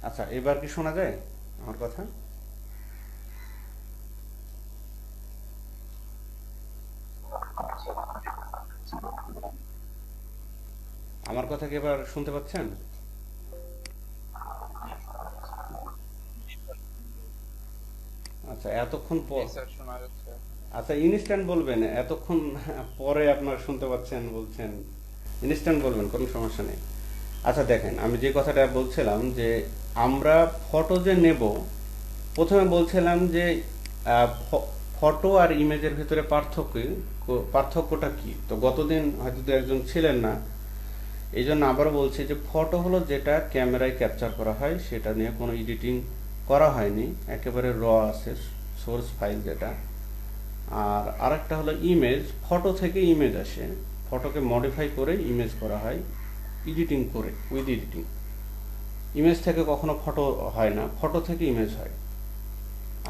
আচ্ছা, এবার কি শোনা যায় আমার কথা? আমার কথা কি এবার শুনতে পাচ্ছেন? আচ্ছা, এতক্ষণ জি পর। স্যার, শোনা যাচ্ছে এখন। আচ্ছা, ইনস্ট্যান্ট বলবেন, এতক্ষণ পরে আপনার শুনতে পাচ্ছেন বলছেন। ইনস্ট্যান্ট বলবেন, কোনো সমস্যা নেই। আচ্ছা দেখেন, আমি যে কথাটা বলছিলাম যে আমরা ফটো যে নেব, প্রথমে বলছিলাম যে ফটো আর ইমেজের ভিতরে পার্থক্যটা কি। তো গতদিন হয়তো দু একজন ছিলেন না, এই জন্য আবার বলছি যে ফটো হলো যেটা ক্যামেরায় ক্যাপচার করা হয়, সেটা নিয়ে কোনো এডিটিং করা হয়নি, একেবারে আছে, সোর্স ফাইল যেটা। আর আরেকটা হলো ইমেজ, ফটো থেকে ইমেজ আসে, ফটোকে মডিফাই করে ইমেজ করা হয় এডিটিং করে, উইথ এডিটিং। ইমেজ থেকে কখনো ফটো হয় না, ফটো থেকে ইমেজ হয়।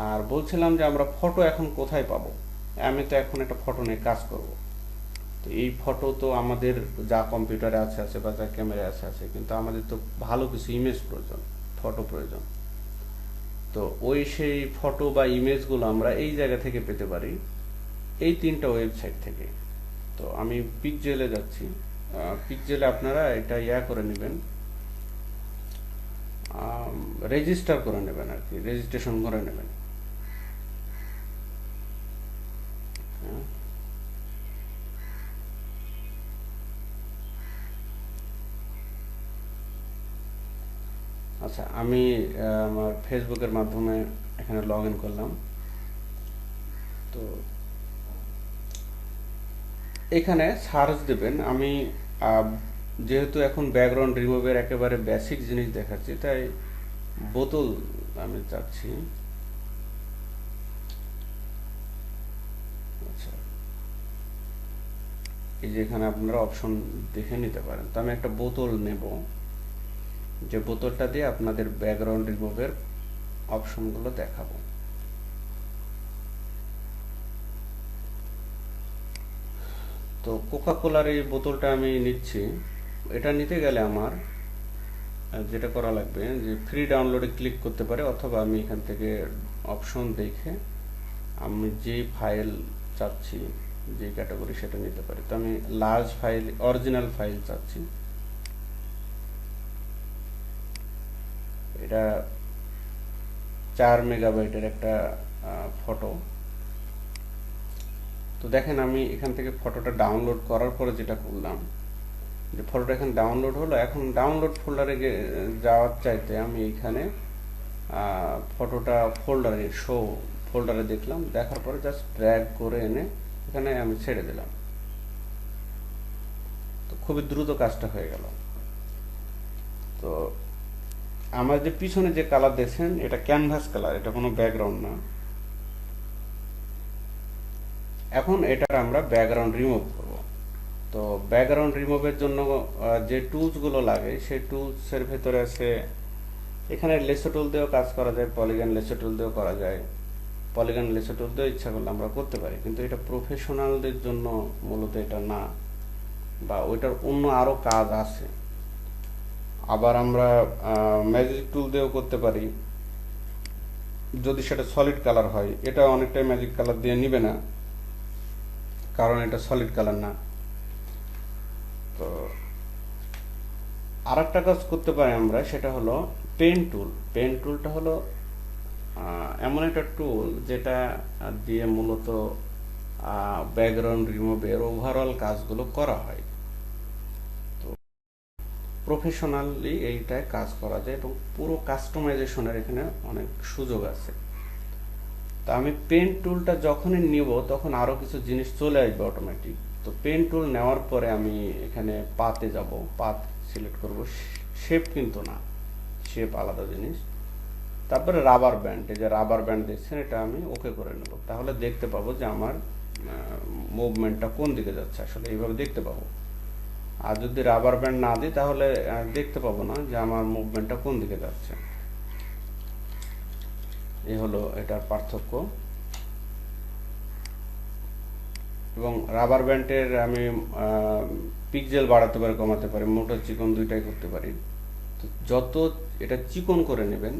আর বলছিলাম যে আমরা ফটো এখন কোথায় পাবো। আমি তো এখন একটা ফটো নিয়ে কাজ করব। তো এই ফটো তো আমাদের যা কম্পিউটারে আছে আছে বা যা ক্যামেরায় আছে আছে, কিন্তু আমাদের তো ভালো কিছু ইমেজ প্রয়োজন, ফটো প্রয়োজন। তো ওই সেই ফটো বা ইমেজগুলো আমরা এই জায়গা থেকে পেতে পারি, এই তিনটা ওয়েবসাইট থেকে। তো আমি পিকজেলে যাচ্ছি। পিকজেলে আপনারা এটা করে নেবেন, রেজিস্টার করে নেবেন আর কি, রেজিস্ট্রেশন করে নেবেন। হ্যাঁ। আচ্ছা, আমি আমার ফেসবুকের মাধ্যমে এখানে লগ ইন করলাম। তো এখানে সার্চ দেবেন। আমি আহ, যেহেতু এখন ব্যাকগ্রাউন্ড রিমুভের একেবারে বেসিক জিনিস দেখাচ্ছি, তাই বোতল আমি চাচ্ছি। আচ্ছা, এই যে এখানে আপনারা অপশন দেখে নিতে পারেন। তো আমি একটা বোতল নেব, যে বোতলটা দিয়ে আপনাদের ব্যাকগ্রাউন্ড রিমুভের অপশনগুলো দেখাবো। তো কোকা কোলার এই বোতলটা আমি নিচ্ছি। এটা নিতে গেলে আমার যেটা করা লাগবে, যে ফ্রি ডাউনলোডে ক্লিক করতে পারে, অথবা আমি এখান থেকে অপশন দেখে আমি যে ফাইল চাচ্ছি, যে ক্যাটাগরি, সেটা নিতে পারি। তো আমি লার্জ ফাইল, অরিজিনাল ফাইল চাচ্ছি। এটা 4 মেগাবাইটের একটা ফটো। তো দেখেন, আমি এখান থেকে ফটোটা ডাউনলোড করার পরে যেটা করলাম, যে ফটোটা এখন ডাউনলোড হলো, এখন ডাউনলোড ফোল্ডারে যাওয়ার চাইতে আমি এখানে ফটোটা ফোল্ডারে ফোল্ডারে দেখলাম, দেখার পরে জাস্ট ড্র্যাগ করে এনে এখানে আমি ছেড়ে দিলাম। তো খুবই দ্রুত কাজটা হয়ে গেল। তো আমার যে পিছনে যে কালার দেখছেন, এটা ক্যানভাস কালার, এটা কোনো ব্যাকগ্রাউন্ড না। এখন এটার আমরা ব্যাকগ্রাউন্ড রিমুভ করব। তো ব্যাকগ্রাউন্ড রিমুভের জন্য যে টুলসগুলো লাগে, সেই টুলসের ভেতরে আছে, এখানে লেসো টুল দিয়েও কাজ করা যায়, পলিগন লেসো টুল দিয়েও করা যায়। পলিগন লেসো টুল দিয়েও ইচ্ছা করলে আমরা করতে পারি, কিন্তু এটা প্রফেশনালদের জন্য মূলত এটা না, বা ওইটার অন্য আরও কাজ আছে। আবার আমরা ম্যাজিক টুল দিয়েও করতে পারি, যদি সেটা সলিড কালার হয়। এটা অনেকটাই ম্যাজিক কালার দিয়ে নিবে না, কারণ এটা সলিড কালার না। তো আর একটা কাজ করতে পারি আমরা, সেটা হলো পেন টুল। পেন টুলটা হলো এমন একটা টুল যেটা দিয়ে মূলত ব্যাকগ্রাউন্ড রিমুভের ওভারঅল কাজগুলো করা হয়। তো প্রফেশনালি এইটায় কাজ করা যায়, এবং পুরো কাস্টমাইজেশনের এখানে অনেক সুযোগ আছে। তো আমি পেন টুলটা যখনই নিব, তখন আরও কিছু জিনিস চলে আসবে অটোমেটিক। তো পেন টুল নেওয়ার পরে আমি এখানে পাতে যাব, পাত সিলেক্ট করব। শেপ কিন্তু না, শেপ আলাদা জিনিস। তারপরে রাবার ব্যান্ড, এই যে রাবার ব্যান্ড দেখছেন, এটা আমি ওকে করে নেব। তাহলে দেখতে পাবো যে আমার মুভমেন্টটা কোন দিকে যাচ্ছে, আসলে এইভাবে দেখতে পাবো। আর যদি রাবার ব্যান্ড না দিই, তাহলে দেখতে পাবো না যে আমার মুভমেন্টটা কোন দিকে যাচ্ছে। এই হলো এটার পার্থক্য। এবং রাবার ব্যান্ডের আমি পিক্সেল বাড়াতে পারি, কমাতে পারি, মোটা চিকন দুইটাই করতে পারি। তো যত এটা চিকন করে নেবেন,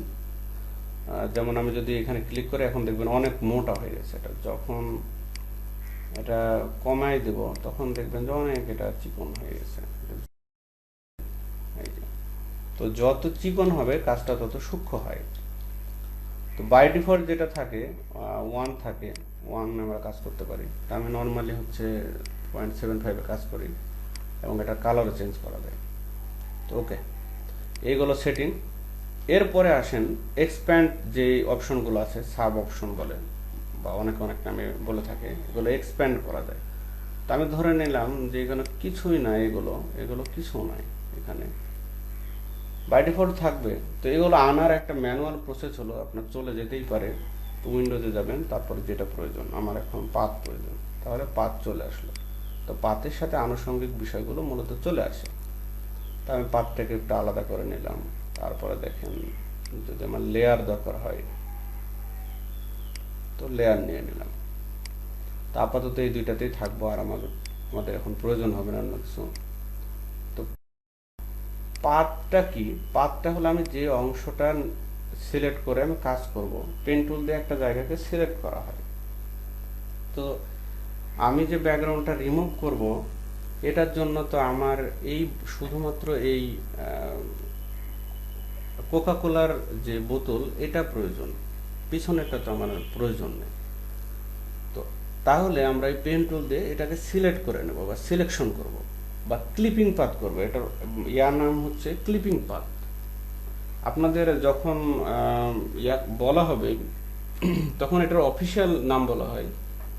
যেমন আমি যদি এখানে ক্লিক করে এখন দেখবেন অনেক মোটা হয়ে গেছে। এটা যখন এটা কমাই দেব তখন দেখবেন যে অনেক এটা চিকন হয়ে গেছে। এই যে, তো যত চিকন হবে কাজটা তত সূক্ষ্ম হয়। তো বাই ডিফল্ট যেটা থাকে 1 থাকে, 1 আমরা কাজ করতে পারি। তা আমি নর্মালি হচ্ছে 0.75 কাজ করি এবং এটা কালারও চেঞ্জ করা যায়। তো ওকে, এইগুলো সেটিং। এরপরে আসেন এক্সপ্যান্ড যে অপশনগুলো আছে, সাব অপশন বলে বা অনেক অনেক নামে বলে থাকে, এগুলো এক্সপ্যান্ড করা যায়। তো আমি ধরে নিলাম যে এখানে কিছুই নাই, এগুলো কিছু নাই এখানে, বাই ডিফল্ট থাকবে। তো এগুলো আনার একটা ম্যানুয়াল প্রসেস হলো, আপনার চলে যেতেই পারে। তো উইন্ডোজে যাবেন, তারপরে যেটা প্রয়োজন, আমার এখন পাথ প্রয়োজন, তাহলে পাথ চলে আসলো। তো পাথের সাথে আনুষঙ্গিক বিষয়গুলো মূলত চলে আসে। তা আমি পাথটাকে একটু আলাদা করে নিলাম। তারপরে দেখেন যদি আমার লেয়ার দরকার হয় তো লেয়ার নিয়ে নিলাম। তা আপাতত এই দুইটাতেই থাকবো, আর আমাদের এখন প্রয়োজন হবে না অন্য কিছু। তো পাথটা কি? পাথটা হলো আমি যে অংশটা সিলেক্ট করে আমি কাজ করব, পেন টুল দিয়ে একটা জায়গাকে সিলেক্ট করা হয়। তো আমি যে ব্যাকগ্রাউন্ডটা রিমুভ করব, এটার জন্য তো আমার এই শুধুমাত্র এই কোকা কোলার যে বোতল এটা প্রয়োজন, পিছনেরটা তো আমার প্রয়োজন নেই। তো তাহলে আমরা এই পেন টুল দিয়ে এটাকে সিলেক্ট করে নেব বা সিলেকশন করব বা ক্লিপিং পাথ করব। এটার ইয়ার নাম হচ্ছে ক্লিপিং পাথ। আপনাদের যখন বলা হবে তখন এটার অফিসিয়াল নাম বলা হয়,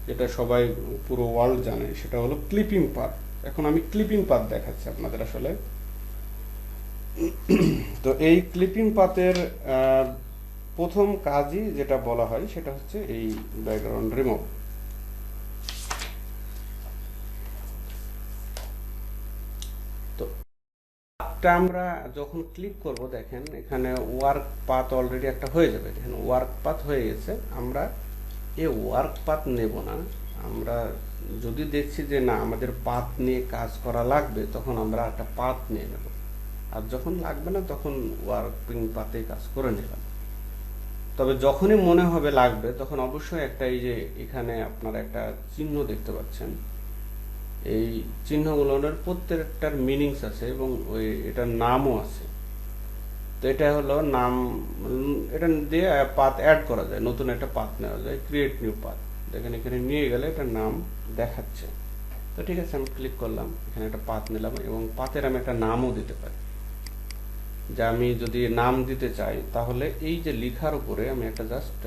যেটা সবাই পুরো ওয়ার্ল্ড জানে, সেটা হলো ক্লিপিং পাথ। এখন আমি ক্লিপিং পাথ দেখাচ্ছি আপনাদের আসলে। তো এই ক্লিপিং পাথের প্রথম কাজই যেটা বলা হয় সেটা হচ্ছে এই ব্যাকগ্রাউন্ড রিমুভ। তো পাথটা আমরা যখন ক্লিক করব, দেখেন এখানে ওয়ার্ক পাথ অলরেডি একটা হয়ে যাবে। দেখেন ওয়ার্ক পাথ হয়ে গেছে। আমরা এই ওয়ার্ক পাথ নেব না। আমরা যদি দেখছি যে না আমাদের পাথ নিয়ে কাজ করা লাগবে, তখন আমরা একটা পাথ নিয়ে নেব। আর যখন লাগবে না তখন ওয়ার্কিং পাথে কাজ করে নিলাম। তবে যখনই মনে হবে লাগবে, তখন অবশ্যই একটা এই যে এখানে আপনারা একটা চিহ্ন দেখতে পাচ্ছেন, এই চিহ্নগুলোর প্রত্যেকটার মিনিংস আছে এবং ওই এটার নামও আছে। তো এটা হলো নাম, এটা দিয়ে পাথ অ্যাড করা যায়, নতুন একটা পাথ নেওয়া যায়, ক্রিয়েট নিউ পাথ। দেখেন এখানে নিয়ে গেলে এটার নাম দেখাচ্ছে। তো ঠিক আছে, আমি ক্লিক করলাম, এখানে একটা পাথ নিলাম এবং পাথের আমি একটা নামও দিতে পারি। যে আমি যদি নাম দিতে চাই, তাহলে এই যে লেখার উপরে আমি একটা জাস্ট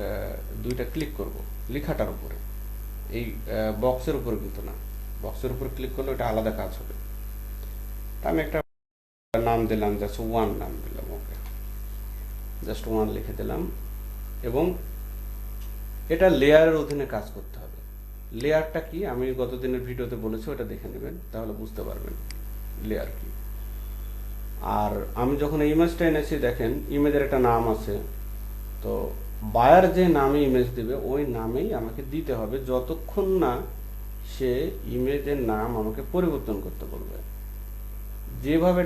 দুইটা ক্লিক করব, লেখাটার উপরে, এই বক্সের উপরে কিন্তু না। বক্সের উপরে ক্লিক করলে ওটা আলাদা কাজ হবে। তা আমি একটা নাম দিলাম, জাস্ট 1 নাম দিলাম। ওকে, জাস্ট 1 লিখে দিলাম এবং এটা লেয়ারের অধীনে কাজ করতে হবে। লেয়ারটা কি আমি গত দিনের ভিডিওতে বলেছি, ওটা দেখে নেবেন, তাহলে বুঝতে পারবেন লেয়ার কি। আর আমি যখন এই ইমেজটা এনেছি, দেখেন ইমেজের একটা নাম আছে। তো বায়ার যে নামে ইমেজ দিবে ওই নামেই আমাকে দিতে হবে, যতক্ষণ না সে ইমেজের নাম আমাকে পরিবর্তন করতে বলবে। যেভাবে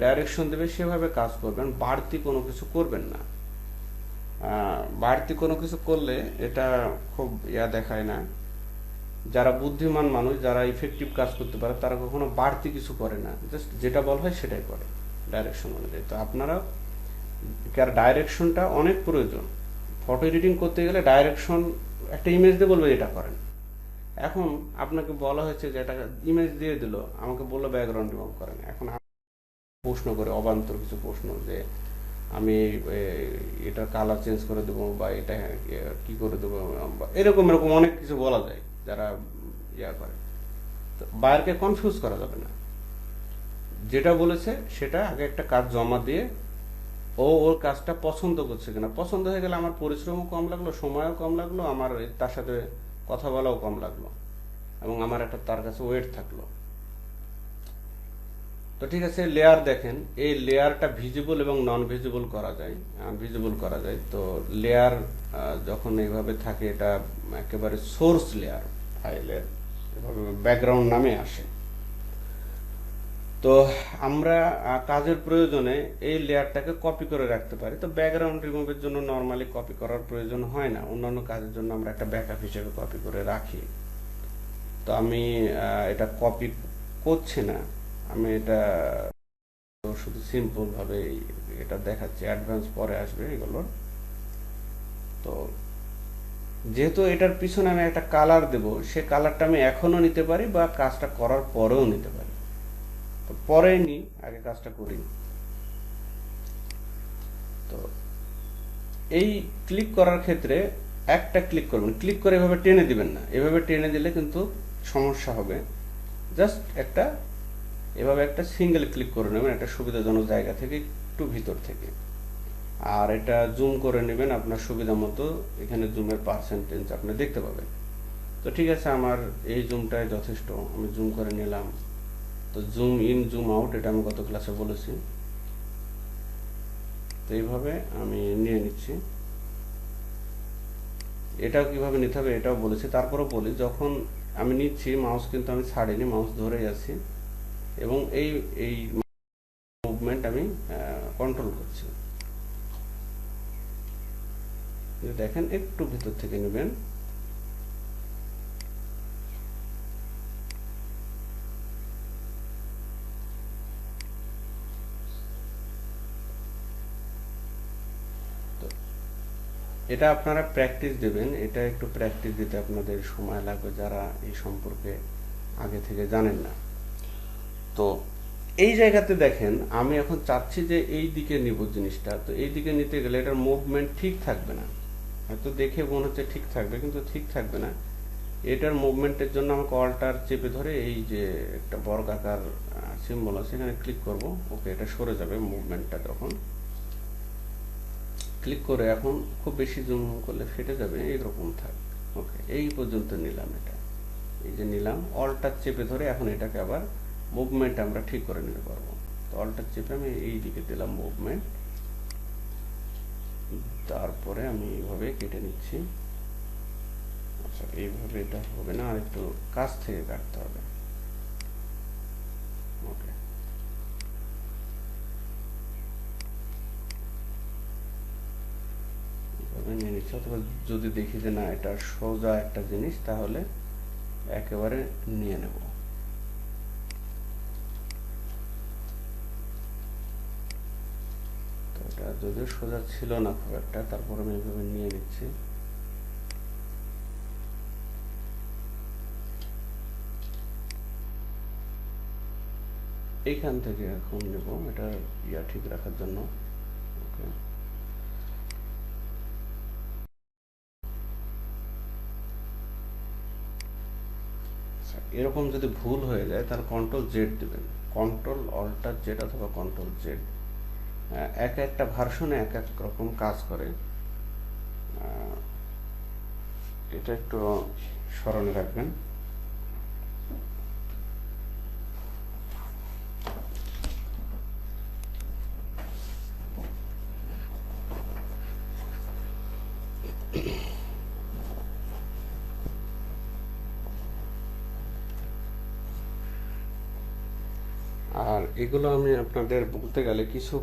ডাইরেকশন দেবে সেভাবে কাজ করবেন, বাড়তি কোনো কিছু করবেন না। বাড়তি কোনো কিছু করলে এটা খুব দেখায় না। যারা বুদ্ধিমান মানুষ, যারা ইফেক্টিভ কাজ করতে পারে, তারা কখনো বাড়তি কিছু করে না, জাস্ট যেটা বলা হয় সেটাই করে ডাইরেকশন অনুযায়ী। তো আপনারা ডাইরেকশনটা অনেক প্রয়োজন। ফটো এডিটিং করতে গেলে ডাইরেকশন, একটা ইমেজ দিয়ে বলবে এটা করেন। এখন আপনাকে বলা হয়েছে যে এটা ইমেজ দিয়ে দিল, আমাকে বললো ব্যাকগ্রাউন্ড রিমুভ করেন। এখন প্রশ্ন করে অবান্তর কিছু প্রশ্ন, যে আমি এটার কালার চেঞ্জ করে দেবো বা এটা কি করে দেবো, এরকম এরকম অনেক কিছু বলা যায় যারা করে। তো বায়ারকে কনফিউজ করা যাবে না। যেটা বলেছে সেটা আগে একটা কাজ জমা দিয়ে ওর কাজটা পছন্দ করছে কিনা, পছন্দ হয়ে গেলে আমার পরিশ্রমও কম লাগলো, সময়ও কম লাগলো, আমার তার সাথে কথা বলাও কম লাগলো এবং আমার একটা তার কাছে ওয়েট থাকলো। তো ঠিক আছে, লেয়ার দেখেন, এই লেয়ারটা ভিজিবল এবং নন ভিজিবল করা যায়, তো লেয়ার যখন এইভাবে থাকে, এটা একেবারে সোর্স লেয়ার ফাইলের এভাবে ব্যাকগ্রাউন্ড নামে আসে। তো আমরা কাজের প্রয়োজনে এই লেয়ারটাকে কপি করে রাখতে পারি। তো ব্যাকগ্রাউন্ড রিমুভের জন্য নর্মালি কপি করার প্রয়োজন হয় না, অন্যান্য কাজের জন্য আমরা একটা ব্যাকআপ হিসেবে কপি করে রাখি। তো আমি এটা কপি করছি না, আমি এটা শুধু সিম্পল ভাবে এটা দেখাচ্ছি, অ্যাডভান্স পরে আসবে এগুলোর। তো যেহেতু এটার পিছনে আমি একটা কালার দেব, সে কালারটা আমি এখনো নিতে পারি বা কাজটা করার পরেও নিতে পারি। তো পরে নি, আগে কাজটা করি। তো এই ক্লিক করার ক্ষেত্রে একটা ক্লিক করবেন, ক্লিক করে এভাবে টেনে দিবেন না, এভাবে টেনে দিলে কিন্তু সমস্যা হবে। জাস্ট একটা এভাবে একটা সিঙ্গেল ক্লিক করে নেবেন একটা সুবিধাজনক জায়গা থেকে, একটু ভিতর থেকে। আর এটা জুম করে নেবেন আপনার সুবিধা মতো, এখানে জুমের পার্সেন্টেজ আপনি দেখতে পাবেন। তো ঠিক আছে, আমার এই জুমটাই যথেষ্ট, আমি জুম করে নিলাম। তো জুম ইন জুম আউট এটা আমি গত ক্লাসে বলেছি। তো এইভাবে আমি নিয়ে নিচ্ছি। এটাও কিভাবে নিতে হবে এটাও বলেছি, তারপরেও বলি, যখন আমি নিচ্ছি মাউস কিন্তু আমি ছাড়িনি, মাউস ধরেই আছি এবং এই এই মুভমেন্ট আমি কন্ট্রোল করছি। দেখেন একটু ভিতর থেকে নেবেন। এটা আপনারা প্র্যাকটিস দেবেন, এটা একটু প্র্যাকটিস দিতে আপনাদের সময় লাগবে যারা এই সম্পর্কে আগে থেকে জানেন না। তো এই জায়গাতে দেখেন আমি এখন চাচ্ছি যে এই দিকে নিব জিনিসটা। তো এই দিকে নিতে গেলে এটার মুভমেন্ট ঠিক থাকবে না, হয়তো দেখে মনে হচ্ছে ঠিক থাকবে কিন্তু ঠিক থাকবে না। এটার মুভমেন্টের জন্য আমাকে অল্টার চেপে ধরে এই যে একটা বর্গাকার সিম্বল আছে এখানে ক্লিক করব। ওকে, এটা সরে যাবে মুভমেন্টটা। যখন ক্লিক করে এখন খুব বেশি জুম করলে ফেটে যাবে, এইরকম থাক। ওকে, এই পর্যন্ত নিলাম। এটা এই যে নিলাম, অল্টার চেপে ধরে এখন এটাকে আবার মুভমেন্ট আমরা ঠিক করে নিতে পারবো। তো অল্টার চেপে আমি এই দিকে দিলাম মুভমেন্ট, তারপরে আমি এইভাবে কেটে নিচ্ছি। আচ্ছা, এইভাবে এটা হবে না, আর একটু কাছ থেকে কাটতে হবে। ওকে, এইভাবে নিয়ে নিচ্ছি। অথবা যদি দেখি যে না এটা সোজা একটা জিনিস, তাহলে একেবারে নিয়ে নেব। তো এটা যদিও সোজা ছিল না খুব একটা, তারপর আমি এইভাবে নিয়ে নিচ্ছি। এইখান থেকে এখন নেব এটা ঠিক রাখার জন্য। ওকে, এরকম যদি ভুল হয়ে যায় তাহলে কন্ট্রোল জেড দেবেন, কন্ট্রোল অল্টার জেড অথবা কন্ট্রোল জেড। এক একটা ভার্সনে এক এক রকম কাজ করে, এটা একটু স্মরণে রাখবেন। আর এগুলো আমি আপনাদের বলতে গেলে কিছু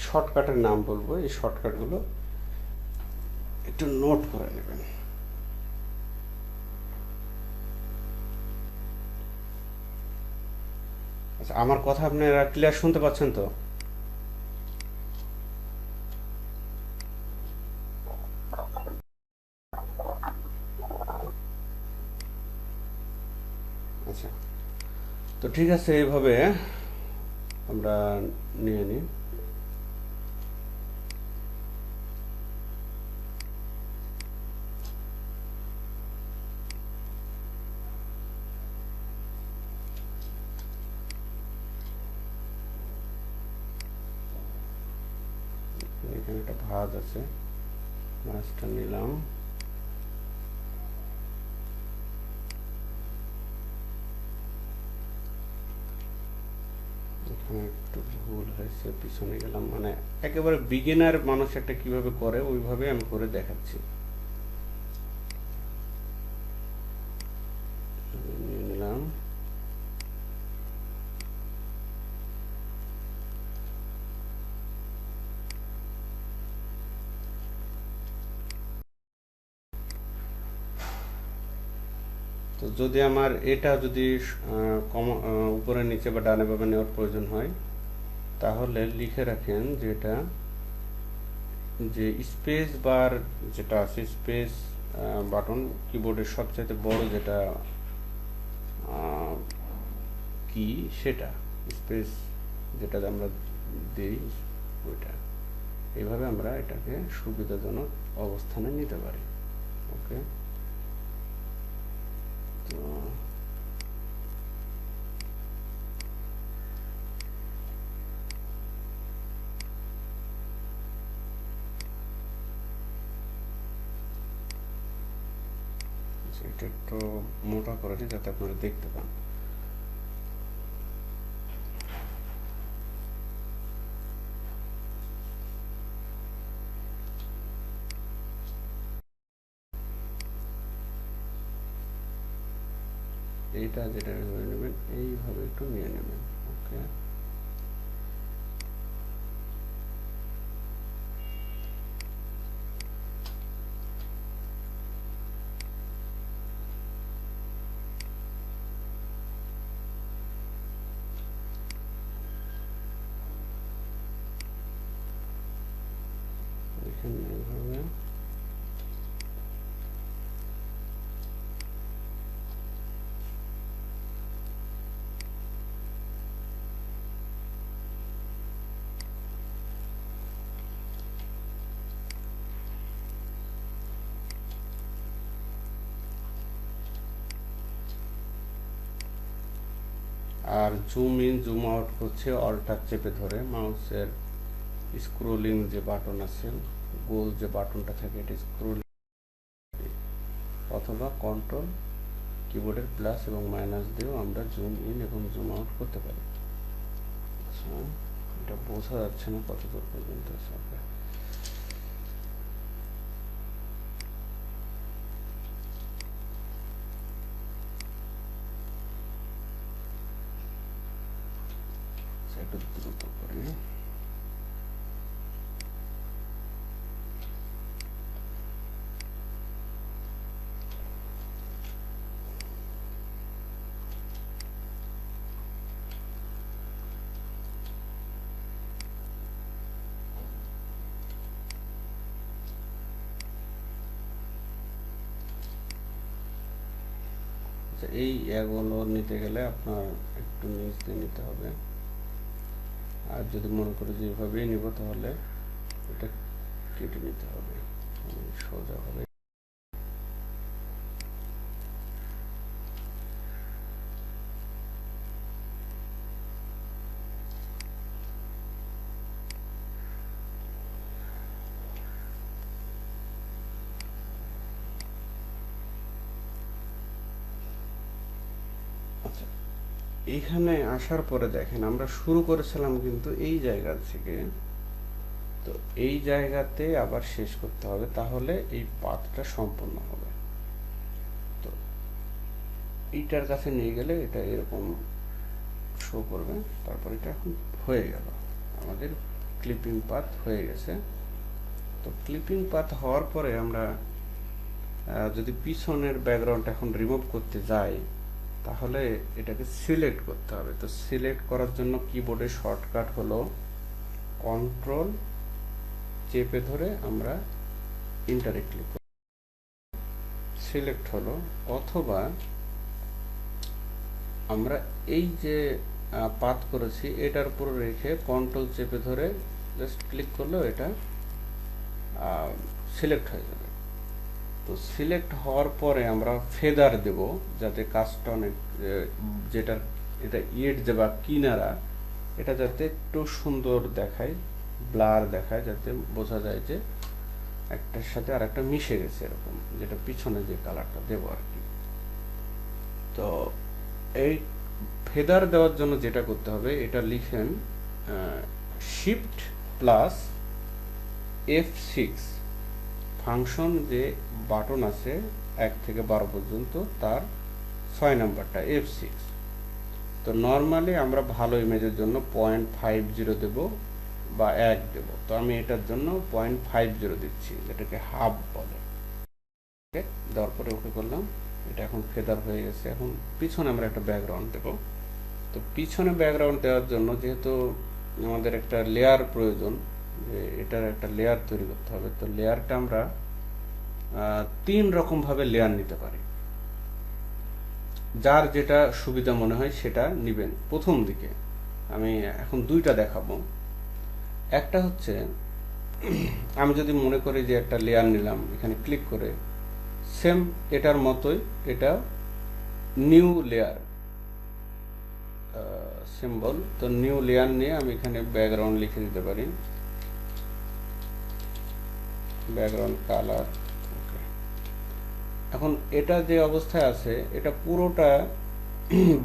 শর্টকাটের নাম বলবো, এই শর্টকাটগুলো একটু নোট করে নেবেন। আচ্ছা, আমার কথা আপনারা ক্লিয়ার শুনতে পাচ্ছেন তো? আচ্ছা, তো ঠিক আছে, এইভাবে আমরা নিয়ে নিই। এখানে একটা ভাঁজ আছে, মাছটা নিলাম। এখানে একটু ভুল হয়েছে, পিছনে গেলাম, মানে একেবারে বিগিনার মানুষ একটা কিভাবে করে ওইভাবে আমি করে দেখাচ্ছি। নিয়ে নিলাম। তো যদি আমার এটা যদি উপরে নিচে বা ডানে বামে নেওয়ার প্রয়োজন হয়, তাহলে লিখে রাখেন যেটা যে স্পেস বার যেটা আছে, স্পেস বাটন কিবোর্ডের সবচেয়ে বড় যেটা কি সেটা স্পেস যেটা আমরা দিই ওইটা, এইভাবে আমরা এটাকে সুবিধাজনক অবস্থানে নিতে পারি। ওকে, তো এটা একটু মোটা করে দিই যাতে আপনারা দেখতে পান। এইটা যেটা ধরে নেবেন, এইভাবে একটু নিয়ে নেবেন। ওকে, এখানে এইভাবে আর জুম ইন জুম আউট করছে অল্টার চেপে ধরে মাউসের স্ক্রোলিং যে বাটন আছে, গোল যে বাটনটা থাকে এটা স্ক্রোলিং, অথবা কন্ট্রোল কিবোর্ডের প্লাস এবং মাইনাস দিয়েও আমরা জুম ইন এবং জুম আউট করতে পারি। আচ্ছা, এটা বোঝা যাচ্ছে না কতদূর পর্যন্ত আছে। একটু দ্রুত করি। এই এগুলো নিতে গেলে আপনার একটু নিচ দিয়ে নিতে হবে, আর যদি মনে করি যে এভাবেই নিব তাহলে এটা কেটে নিতে হবে, সোজা হবে। আচ্ছা, এইখানে আসার পরে দেখেন আমরা শুরু করেছিলাম কিন্তু এই জায়গা থেকে, তো এই জায়গাতে আবার শেষ করতে হবে, তাহলে এই পাথটা সম্পূর্ণ হবে। তো এইটার কাছে নিয়ে গেলে এটা এরকম শো করবে, তারপর এটা এখন হয়ে গেল, আমাদের ক্লিপিং পাথ হয়ে গেছে। তো ক্লিপিং পাথ হওয়ার পরে আমরা যদি পিছনের ব্যাকগ্রাউন্ড এখন রিমুভ করতে যাই, তাহলে এটাকে সিলেক্ট করতে হবে। তো সিলেক্ট করার জন্য কিবোর্ডের শর্টকাট হলো কন্ট্রোল চেপে ধরে আমরা ইন্টারে ক্লিক করি, সিলেক্ট হলো। অথবা আমরা এই যে পাথ করেছি এটার উপর রেখে কন্ট্রোল চেপে ধরে জাস্ট ক্লিক করলেও এটা সিলেক্ট হয়ে যাবে। তো সিলেক্ট হওয়ার পরে আমরা ফেদার দেব যাতে কাজটা অনেক যেটা এটা এডজ বা কিনারা এটা যাতে একটু সুন্দর দেখায়, ব্লার দেখায়, যাতে বোঝা যায় যে একটার সাথে আর একটা মিশে গেছে, এরকম যেটা পিছনে যে কালারটা দেবো আর কি। তো এই ফেদার দেওয়ার জন্য যেটা করতে হবে, এটা লিখেন শিফট প্লাস F6 ফাংশন যে বাটন আছে 1 থেকে 12 পর্যন্ত, তার 6 নাম্বারটা F6। তো নর্মালি আমরা ভালো ইমেজের জন্য 0.50 দেব বা 1 দেব, তো আমি এটার জন্য 0.50 দিচ্ছি, যেটাকে হাফ বলে। ওকে, দেওয়ার পরে ওকে করলাম। এটা এখন ফেদার হয়ে গেছে। এখন পিছনে আমরা একটা ব্যাকগ্রাউন্ড দেব। তো পিছনে ব্যাকগ্রাউন্ড দেওয়ার জন্য যেহেতু আমাদের একটা লেয়ার প্রয়োজন, যে এটার একটা লেয়ার তৈরি করতে হবে, তো লেয়ারটা আমরা 3 রকম ভাবে লেয়ার নিতে পারি। যার যেটা সুবিধা মনে হয় সেটা নিবেন। প্রথম দিকে আমি এখন 2টা দেখাবো। একটা হচ্ছে আমি যদি মনে করি যে একটা লেয়ার নিলাম, এখানে ক্লিক করে সেম এটার মতোই এটা নিউ লেয়ার সিম্বল, তো নিউ লেয়ার নিয়ে আমি এখানে ব্যাকগ্রাউন্ড লিখে দিতে পারি, ব্যাকগ্রাউন্ড কালার। ওকে, এখন এটা যে অবস্থায় আছে এটা পুরোটা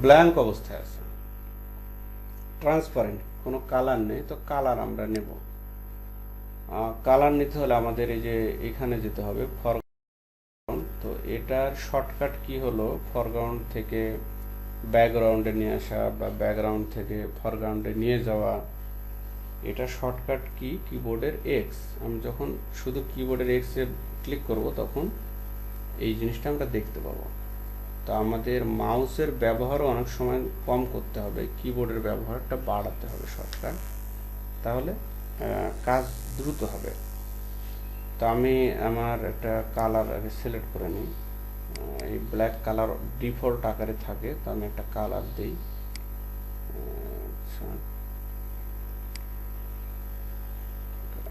ব্ল্যাঙ্ক অবস্থায় আছে, ট্রান্সপারেন্ট, কোনো কালার নেই। তো কালার আমরা নেব। কালার নিতে হলে আমাদের এই যে এখানে যেতে হবে ফরগ্রাউন্ড। তো এটার শর্টকাট কি হলো, ফরগ্রাউন্ড থেকে ব্যাকগ্রাউন্ডে নিয়ে আসা বা ব্যাকগ্রাউন্ড থেকে ফরগ্রাউন্ডে নিয়ে যাওয়া, এটা শর্টকাট কি কিবোর্ডের এক্স। আমি যখন শুধু কিবোর্ডের এক্স এ ক্লিক করব তখন এই জিনিসটা আমরা দেখতে পাবো। তো আমাদের মাউসের ব্যবহারও অনেক সময় কম করতে হবে, কিবোর্ডের ব্যবহারটা বাড়াতে হবে শর্টকাট, তাহলে কাজ দ্রুত হবে। তো আমি আমার একটা কালার আগে সিলেক্ট করে নিই। এই ব্ল্যাক কালার ডিফল্ট আকারে থাকে, তো আমি একটা কালার দিই।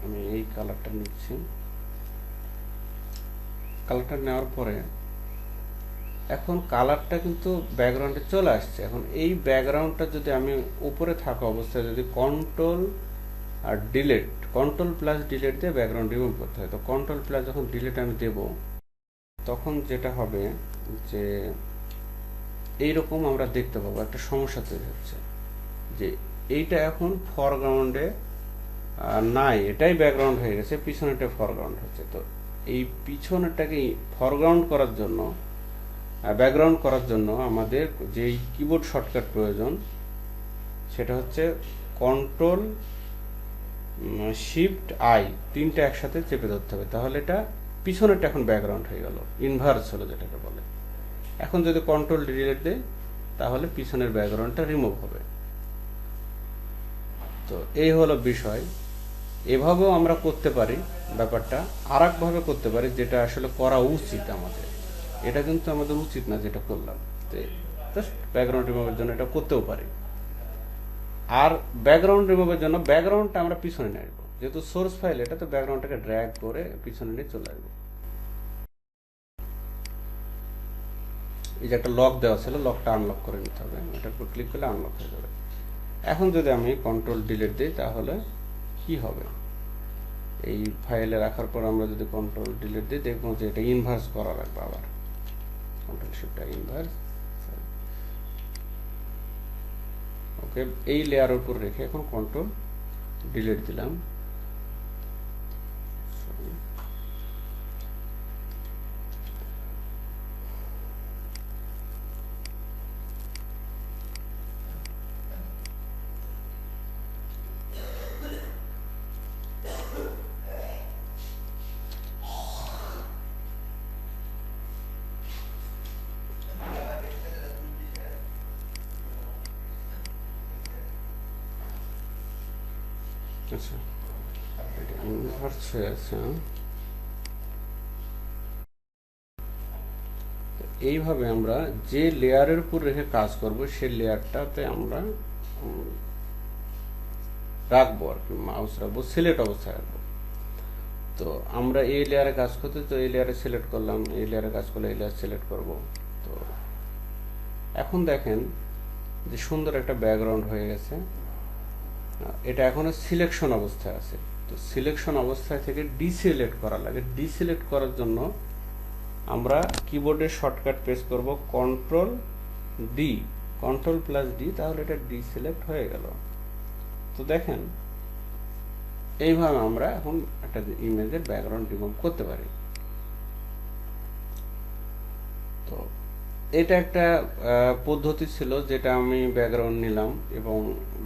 আমি এই কালারটা নিচ্ছি। কালারটা নেওয়ার পরে এখন কালারটা কিন্তু ব্যাকগ্রাউন্ডে চলে আসছে। এখন এই ব্যাকগ্রাউন্ডটা যদি আমি উপরে থাকা অবস্থায় যদি কন্ট্রোল আর ডিলিট, কন্ট্রোল প্লাস ডিলিট দিয়ে ব্যাকগ্রাউন্ড রিমুভ করতে হয়। তো কন্ট্রোল প্লাস যখন ডিলিট আমি দেব তখন যেটা হবে যে এইরকম আমরা দেখতে পাবো একটা সমস্যা তৈরি হচ্ছে, যে এইটা এখন ফরগ্রাউন্ডে নাই, এটাই ব্যাকগ্রাউন্ড হয়ে গেছে, পিছনেটা ফরগ্রাউন্ড হচ্ছে। তো এই পিছনেরটাকে ফরগ্রাউন্ড করার জন্য, ব্যাকগ্রাউন্ড করার জন্য আমাদের যেই কিবোর্ড শর্টকাট প্রয়োজন সেটা হচ্ছে কন্ট্রোল শিফট আই, 3টা একসাথে চেপে ধরতে হবে, তাহলে এটা পিছনেরটা এখন ব্যাকগ্রাউন্ড হয়ে গেল, ইনভার্স হলো যেটাকে বলে। এখন যদি কন্ট্রোল ডিলিট দেয় তাহলে পিছনের ব্যাকগ্রাউন্ডটা রিমুভ হবে। তো এই হলো বিষয়। এভাবেও আমরা করতে পারি ব্যাপারটা, আর একভাবে করতে পারি যেটা আসলে করা উচিত আমাদের। এটা কিন্তু আমাদের উচিত না যেটা করলাম, জাস্ট ব্যাকগ্রাউন্ড রিমুভের জন্য এটা করতেও পারি। আর ব্যাকগ্রাউন্ড রিমুভের জন্য ব্যাকগ্রাউন্ডটা আমরা পিছনে নিয়ে আসবো, যেহেতু সোর্স ফাইল এটা, তো ব্যাকগ্রাউন্ডটাকে ড্র্যাগ করে পিছনে নিয়ে চলে আসবো। এই যে একটা লক দেওয়া ছিল, লকটা আনলক করে নিতে হবে, এটার উপর ক্লিক করলে আনলক হয়ে যাবে। এখন যদি আমি কন্ট্রোল ডিলিট দিই তাহলে কি হবে, এই ফাইলে রাখার পর আমরা যদি কন্ট্রোল ডিলিট দিই দেখবো যে এটা ইনভার্স করা লাগবে, আবার কন্ট্রোল শিফট ইনভার্স। ওকে, এই লেয়ারের উপর রেখে এখন কন্ট্রোল ডিলিট দিলাম। আচ্ছা, এটা ইনভার্স হয়ে আছে। এইভাবে আমরা যে লেয়ারের উপর রেখে কাজ করব সেই লেয়ারটাতে আমরা রাখবো আর কি, মাউস রাখবো, সিলেক্ট অবস্থায় রাখবো। তো আমরা এই লেয়ারে কাজ করতে, তো এই লেয়ারে সিলেক্ট করলাম, এই লেয়ারে কাজ করলে এই লেয়ার সিলেক্ট করব। তো এখন দেখেন যে সুন্দর একটা ব্যাকগ্রাউন্ড হয়ে গেছে। এটা এখনো সিলেকশন অবস্থায় আছে। তো সিলেকশন অবস্থায় থেকে ডিসিলেক্ট করা লাগে। ডিসিলেক্ট করার জন্য আমরা কিবোর্ডের শর্টকাট প্রেস করব control D, control plus D, তাহলে এটা ডিসিলেক্ট হয়ে গেল। তো দেখেন এইভাবে আমরা এখন একটা ইমেজের ব্যাকগ্রাউন্ড রিমুভ করতে পারি। তো এটা একটা পদ্ধতি ছিল যেটা আমি ব্যাকগ্রাউন্ড নিলাম, এবং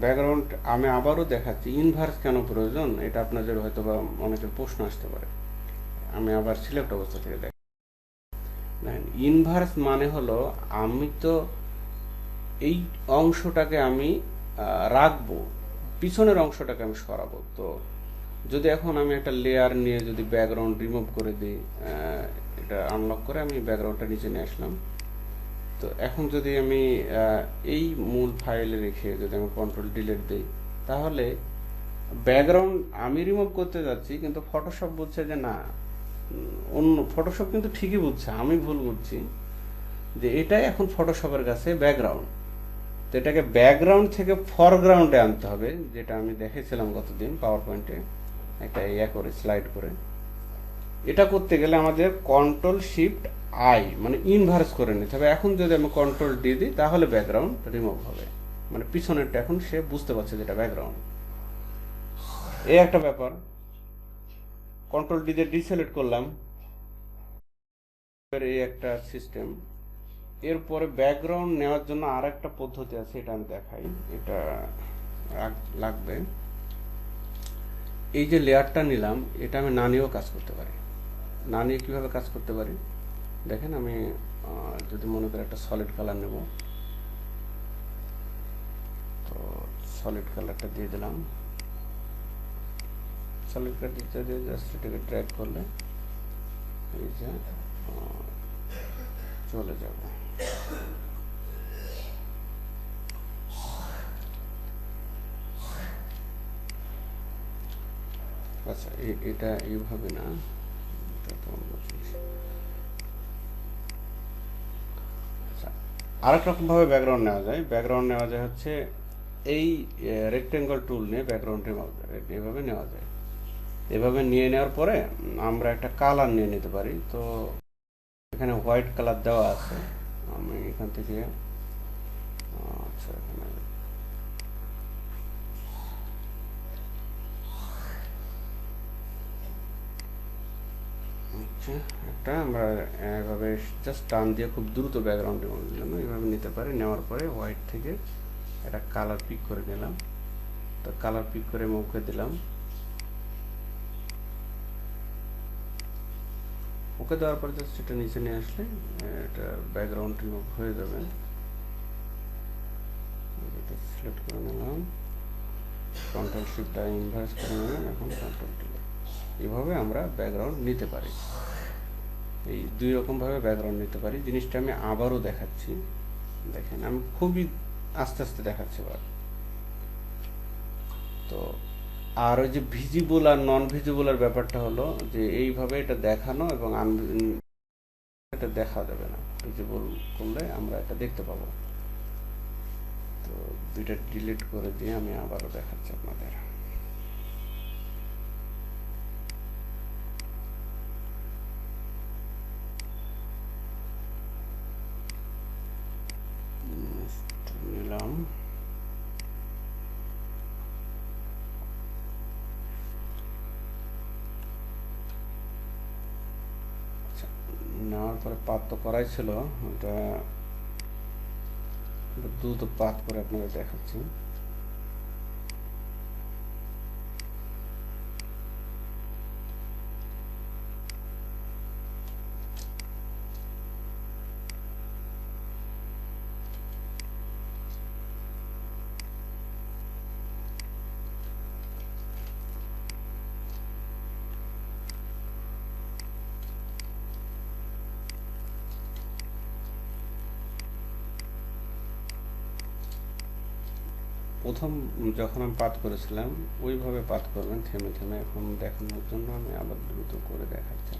ব্যাকগ্রাউন্ড আমি আবারও দেখাচ্ছি ইনভার্স কেন প্রয়োজন, এটা আপনাদের হয়তো বা অনেকের প্রশ্ন আসতে পারে। আমি আবার সিলেক্ট অবস্থা থেকে দেখ, ইনভার্স মানে হলো আমি তো এই অংশটাকে আমি রাখবো, পিছনের অংশটাকে আমি সরাবো। তো যদি এখন আমি একটা লেয়ার নিয়ে যদি ব্যাকগ্রাউন্ড রিমুভ করে দিই, এটা আনলক করে আমি ব্যাকগ্রাউন্ডটা নিচে নিয়ে আসলাম। তো এখন যদি আমি এই মূল ফাইলে রেখে যদি আমি কন্ট্রোল ডিলিট দিই, তাহলে ব্যাকগ্রাউন্ড আমি রিমুভ করতে যাচ্ছি কিন্তু ফটোশপ বলছে যে না, অন্য ফটোশপ কিন্তু ঠিকই বুঝছে, আমি ভুল বুঝছি, যে এটাই এখন ফটোশপের কাছে ব্যাকগ্রাউন্ড। তো এটাকে ব্যাকগ্রাউন্ড থেকে ফরগ্রাউন্ডে আনতে হবে, যেটা আমি দেখেছিলাম গতদিন পাওয়ার পয়েন্টে একটা ইয়া করে স্লাইড করে। এটা করতে গেলে আমাদের কন্ট্রোল শিফট আই মানে ইনভার্স করে নিতে হবে। এখন যদি আমি কন্ট্রোল ডি দিই তাহলে ব্যাকগ্রাউন্ড রিমুভ হবে, মানে পিছনেরটা এখন সে বুঝতে পারছে যেটা ব্যাকগ্রাউন্ড। এই একটা ব্যাপার। কন্ট্রোল ডি দিয়ে ডিসিলেক্ট করলাম, এই একটা সিস্টেম। এরপরে ব্যাকগ্রাউন্ড নেওয়ার জন্য আর একটা পদ্ধতি আছে, এটা আমি দেখাই। এটা লাগবে, এই যে লেয়ারটা নিলাম এটা আমি না নিয়েও কাজ করতে পারি। না নিয়ে কীভাবে কাজ করতে পারি দেখেন, আমি যদি মনে করি একটা সলিড কালার নেব, তো সলিড কালারটা দিয়ে দিলাম। সলিড কালারটা দিয়ে জাস্ট এটাকে ড্র্যাগ করলে এই যে চলে যাবে। আচ্ছা, এটা এইভাবে না, এটা তো অন্য জিনিস। আচ্ছা, আরেক রকম ভাবে ব্যাকগ্রাউন্ড নেওয়া যায়। ব্যাকগ্রাউন্ড নেওয়া যায় হচ্ছে এই রেক্টেঙ্গল টুল নিয়ে ব্যাকগ্রাউন্ড এভাবে নেওয়া যায়। এভাবে নিয়ে নেওয়ার পরে আমরা একটা কালার নিয়ে নিতে পারি। তো এখানে হোয়াইট কালার দেওয়া আছে, আমি এখান থেকে আচ্ছা এখানে একটা আমরা এভাবে জাস্ট টান দিয়ে খুব দ্রুত ব্যাকগ্রাউন্ড রিমুভের জন্য এভাবে নিতে পারি। নেওয়ার পরে হোয়াইট থেকে একটা কালার পিক করে নিলাম। তো কালার পিক করে মুখে দিলাম, ওকে দেওয়ার পরে জাস্ট এটা নিচে নিয়ে আসলে এটা ব্যাকগ্রাউন্ড রিমুভ হয়ে যাবে। এটা সিলেক্ট করে নিলাম, কন্ট্রোল শিফটটা ইনভার্স করে নিলাম, এখন কন্ট্রোল ডিলিট। এইভাবে আমরা ব্যাকগ্রাউন্ড নিতে পারি। এই দুই রকমভাবে ব্যাকগ্রাউন্ড নিতে পারি। জিনিসটা আমি আবারও দেখাচ্ছি, দেখেন আমি খুবই আস্তে আস্তে দেখাচ্ছি এবার। তো আর ওই যে ভিজিবল আর নন ভিজিবলের ব্যাপারটা হলো যে এইভাবে এটা দেখানো এবং এটা দেখা যাবে না। ভিজিবল করলে আমরা এটা দেখতে পাবো। তো দুইটা ডিলিট করে দিয়ে আমি আবারও দেখাচ্ছি আপনাদের। নিলাম, নেওয়ার পরে পাত তো করাই ছিল, ওটা দ্রুত পাত করে আপনাদের দেখাচ্ছি। প্রথম যখন আমি পাত করেছিলাম ওইভাবে পাত করবেন থেমে থেমে। এখন দেখানোর জন্য আমি আবার দ্রুত করে দেখাচ্ছি।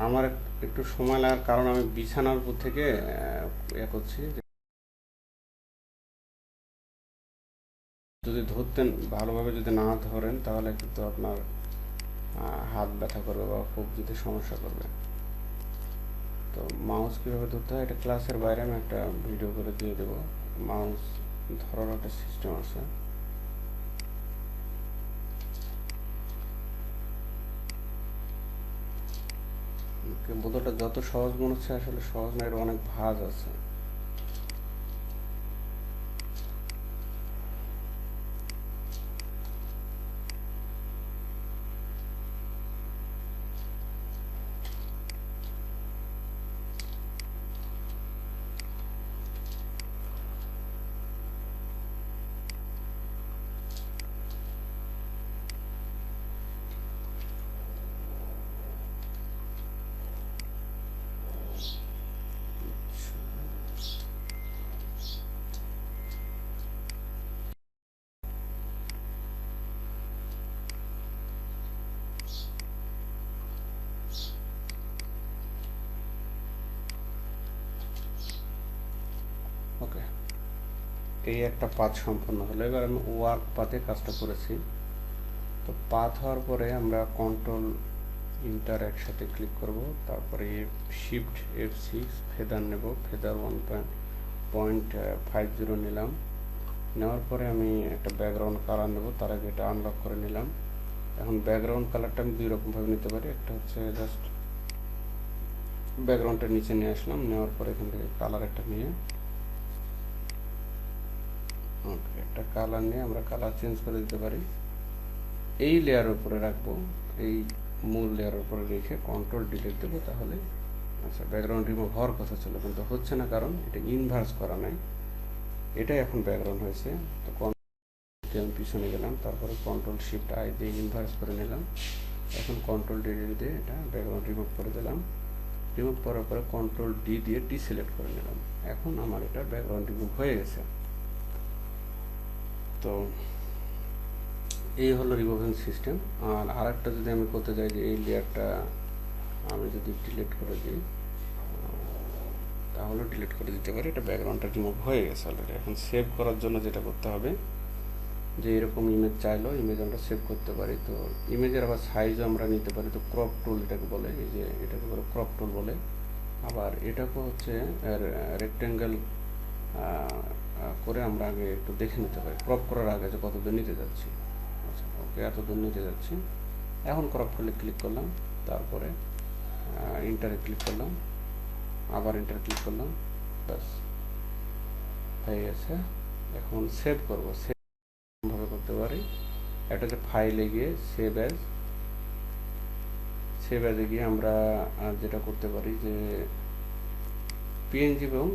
আমার একটু সময় লাগার কারণ আমি বিছানার উপর থেকে করছি। যদি ধরতেন ভালোভাবে, যদি না ধরেন তাহলে কিন্তু আপনার হাত ব্যথা করবে বা খুব যদি সমস্যা করবে। তো মাউস কীভাবে ধরতে হয় এটা ক্লাসের বাইরে আমি একটা ভিডিও করে দিয়ে দেবো। মাউস ধরার একটা সিস্টেম আছে। বোধটা যত সহজ মনে হচ্ছে আসলে সহজ না, এর অনেক ভাঁজ আছে। ওকে, এই একটা পাথ সম্পন্ন হলো। এবার আমি ওয়ার্ক পাথে কাজটা করেছি। তো পাথ হওয়ার পরে আমরা কন্ট্রোল ইন্টার একসাথে ক্লিক করব, তারপরে শিফট F6 ফেদার নেব, ফেদার 1.50 নিলাম। নেওয়ার পরে আমি একটা ব্যাকগ্রাউন্ড কালার নেব, তার আগে এটা আনলক করে নিলাম। এখন ব্যাকগ্রাউন্ড কালারটা আমি দুই রকমভাবে নিতে পারি। একটা হচ্ছে জাস্ট ব্যাকগ্রাউন্ডটা নিচে নিয়ে আসলাম, নেওয়ার পরে এখান থেকে কালার একটা নিয়ে একটা কালার নিয়ে আমরা কালার চেঞ্জ করে দিতে পারি। এই লেয়ারের উপরে রাখবো, এই মূল লেয়ারের উপরে রেখে কন্ট্রোল ডিলিট দেবো। তাহলে আচ্ছা, ব্যাকগ্রাউন্ড রিমুভ হওয়ার কথা ছিল কিন্তু হচ্ছে না, কারণ এটা ইনভার্স করা নাই। এটাই এখন ব্যাকগ্রাউন্ড হয়েছে। তো আমি পিছনে গেলাম, তারপরে কন্ট্রোল শিফট আই দিয়ে ইনভার্স করে নিলাম। এখন কন্ট্রোল ডিলিট দিয়ে এটা ব্যাকগ্রাউন্ড রিমুভ করে দিলাম। রিমুভ করার পরে কন্ট্রোল ডি দিয়ে ডিসিলেক্ট করে নিলাম। এখন আমার এটা ব্যাকগ্রাউন্ড রিমুভ হয়ে গেছে। তো এই হলো রিমুভিং সিস্টেম। আর আরেকটা যদি আমি করতে চাই যে এই লেয়ারটা আমি যদি ডিলিট করে দিই তাহলে ডিলিট করে দিতে পারি। এটা ব্যাকগ্রাউন্ডটা রিমুভ হয়ে গেছে অলরেডি। এখন সেভ করার জন্য যেটা করতে হবে, যে এরকম ইমেজ চাইলো, ইমেজ আমরা সেভ করতে পারি। তো ইমেজের আবার সাইজও আমরা নিতে পারি। তো ক্রপ টুল এটাকে বলে, এই যে এটাকে বলে ক্রপ টুল বলে। আবার এটাকে হচ্ছে রেক্টেঙ্গেল করে আমরা আগে একটু দেখে নিতে পারি ক্রপ করার আগে যে কত দূর নিতে যাচ্ছি। আচ্ছা, ওকে, এত দূর নিতে যাচ্ছি। এখন ক্রপ টুলে ক্লিক করলাম, তারপরে ইন্টারে ক্লিক করলাম, আবার ইন্টারে ক্লিক করলাম, ব্যাস হয়ে গেছে। এখন সেভ করব। সেভ ভাবে করতে পারি। একটা যে ফাইলে গিয়ে সেভ অ্যাজে গিয়ে আমরা যেটা করতে পারি যে পিএনজি এবং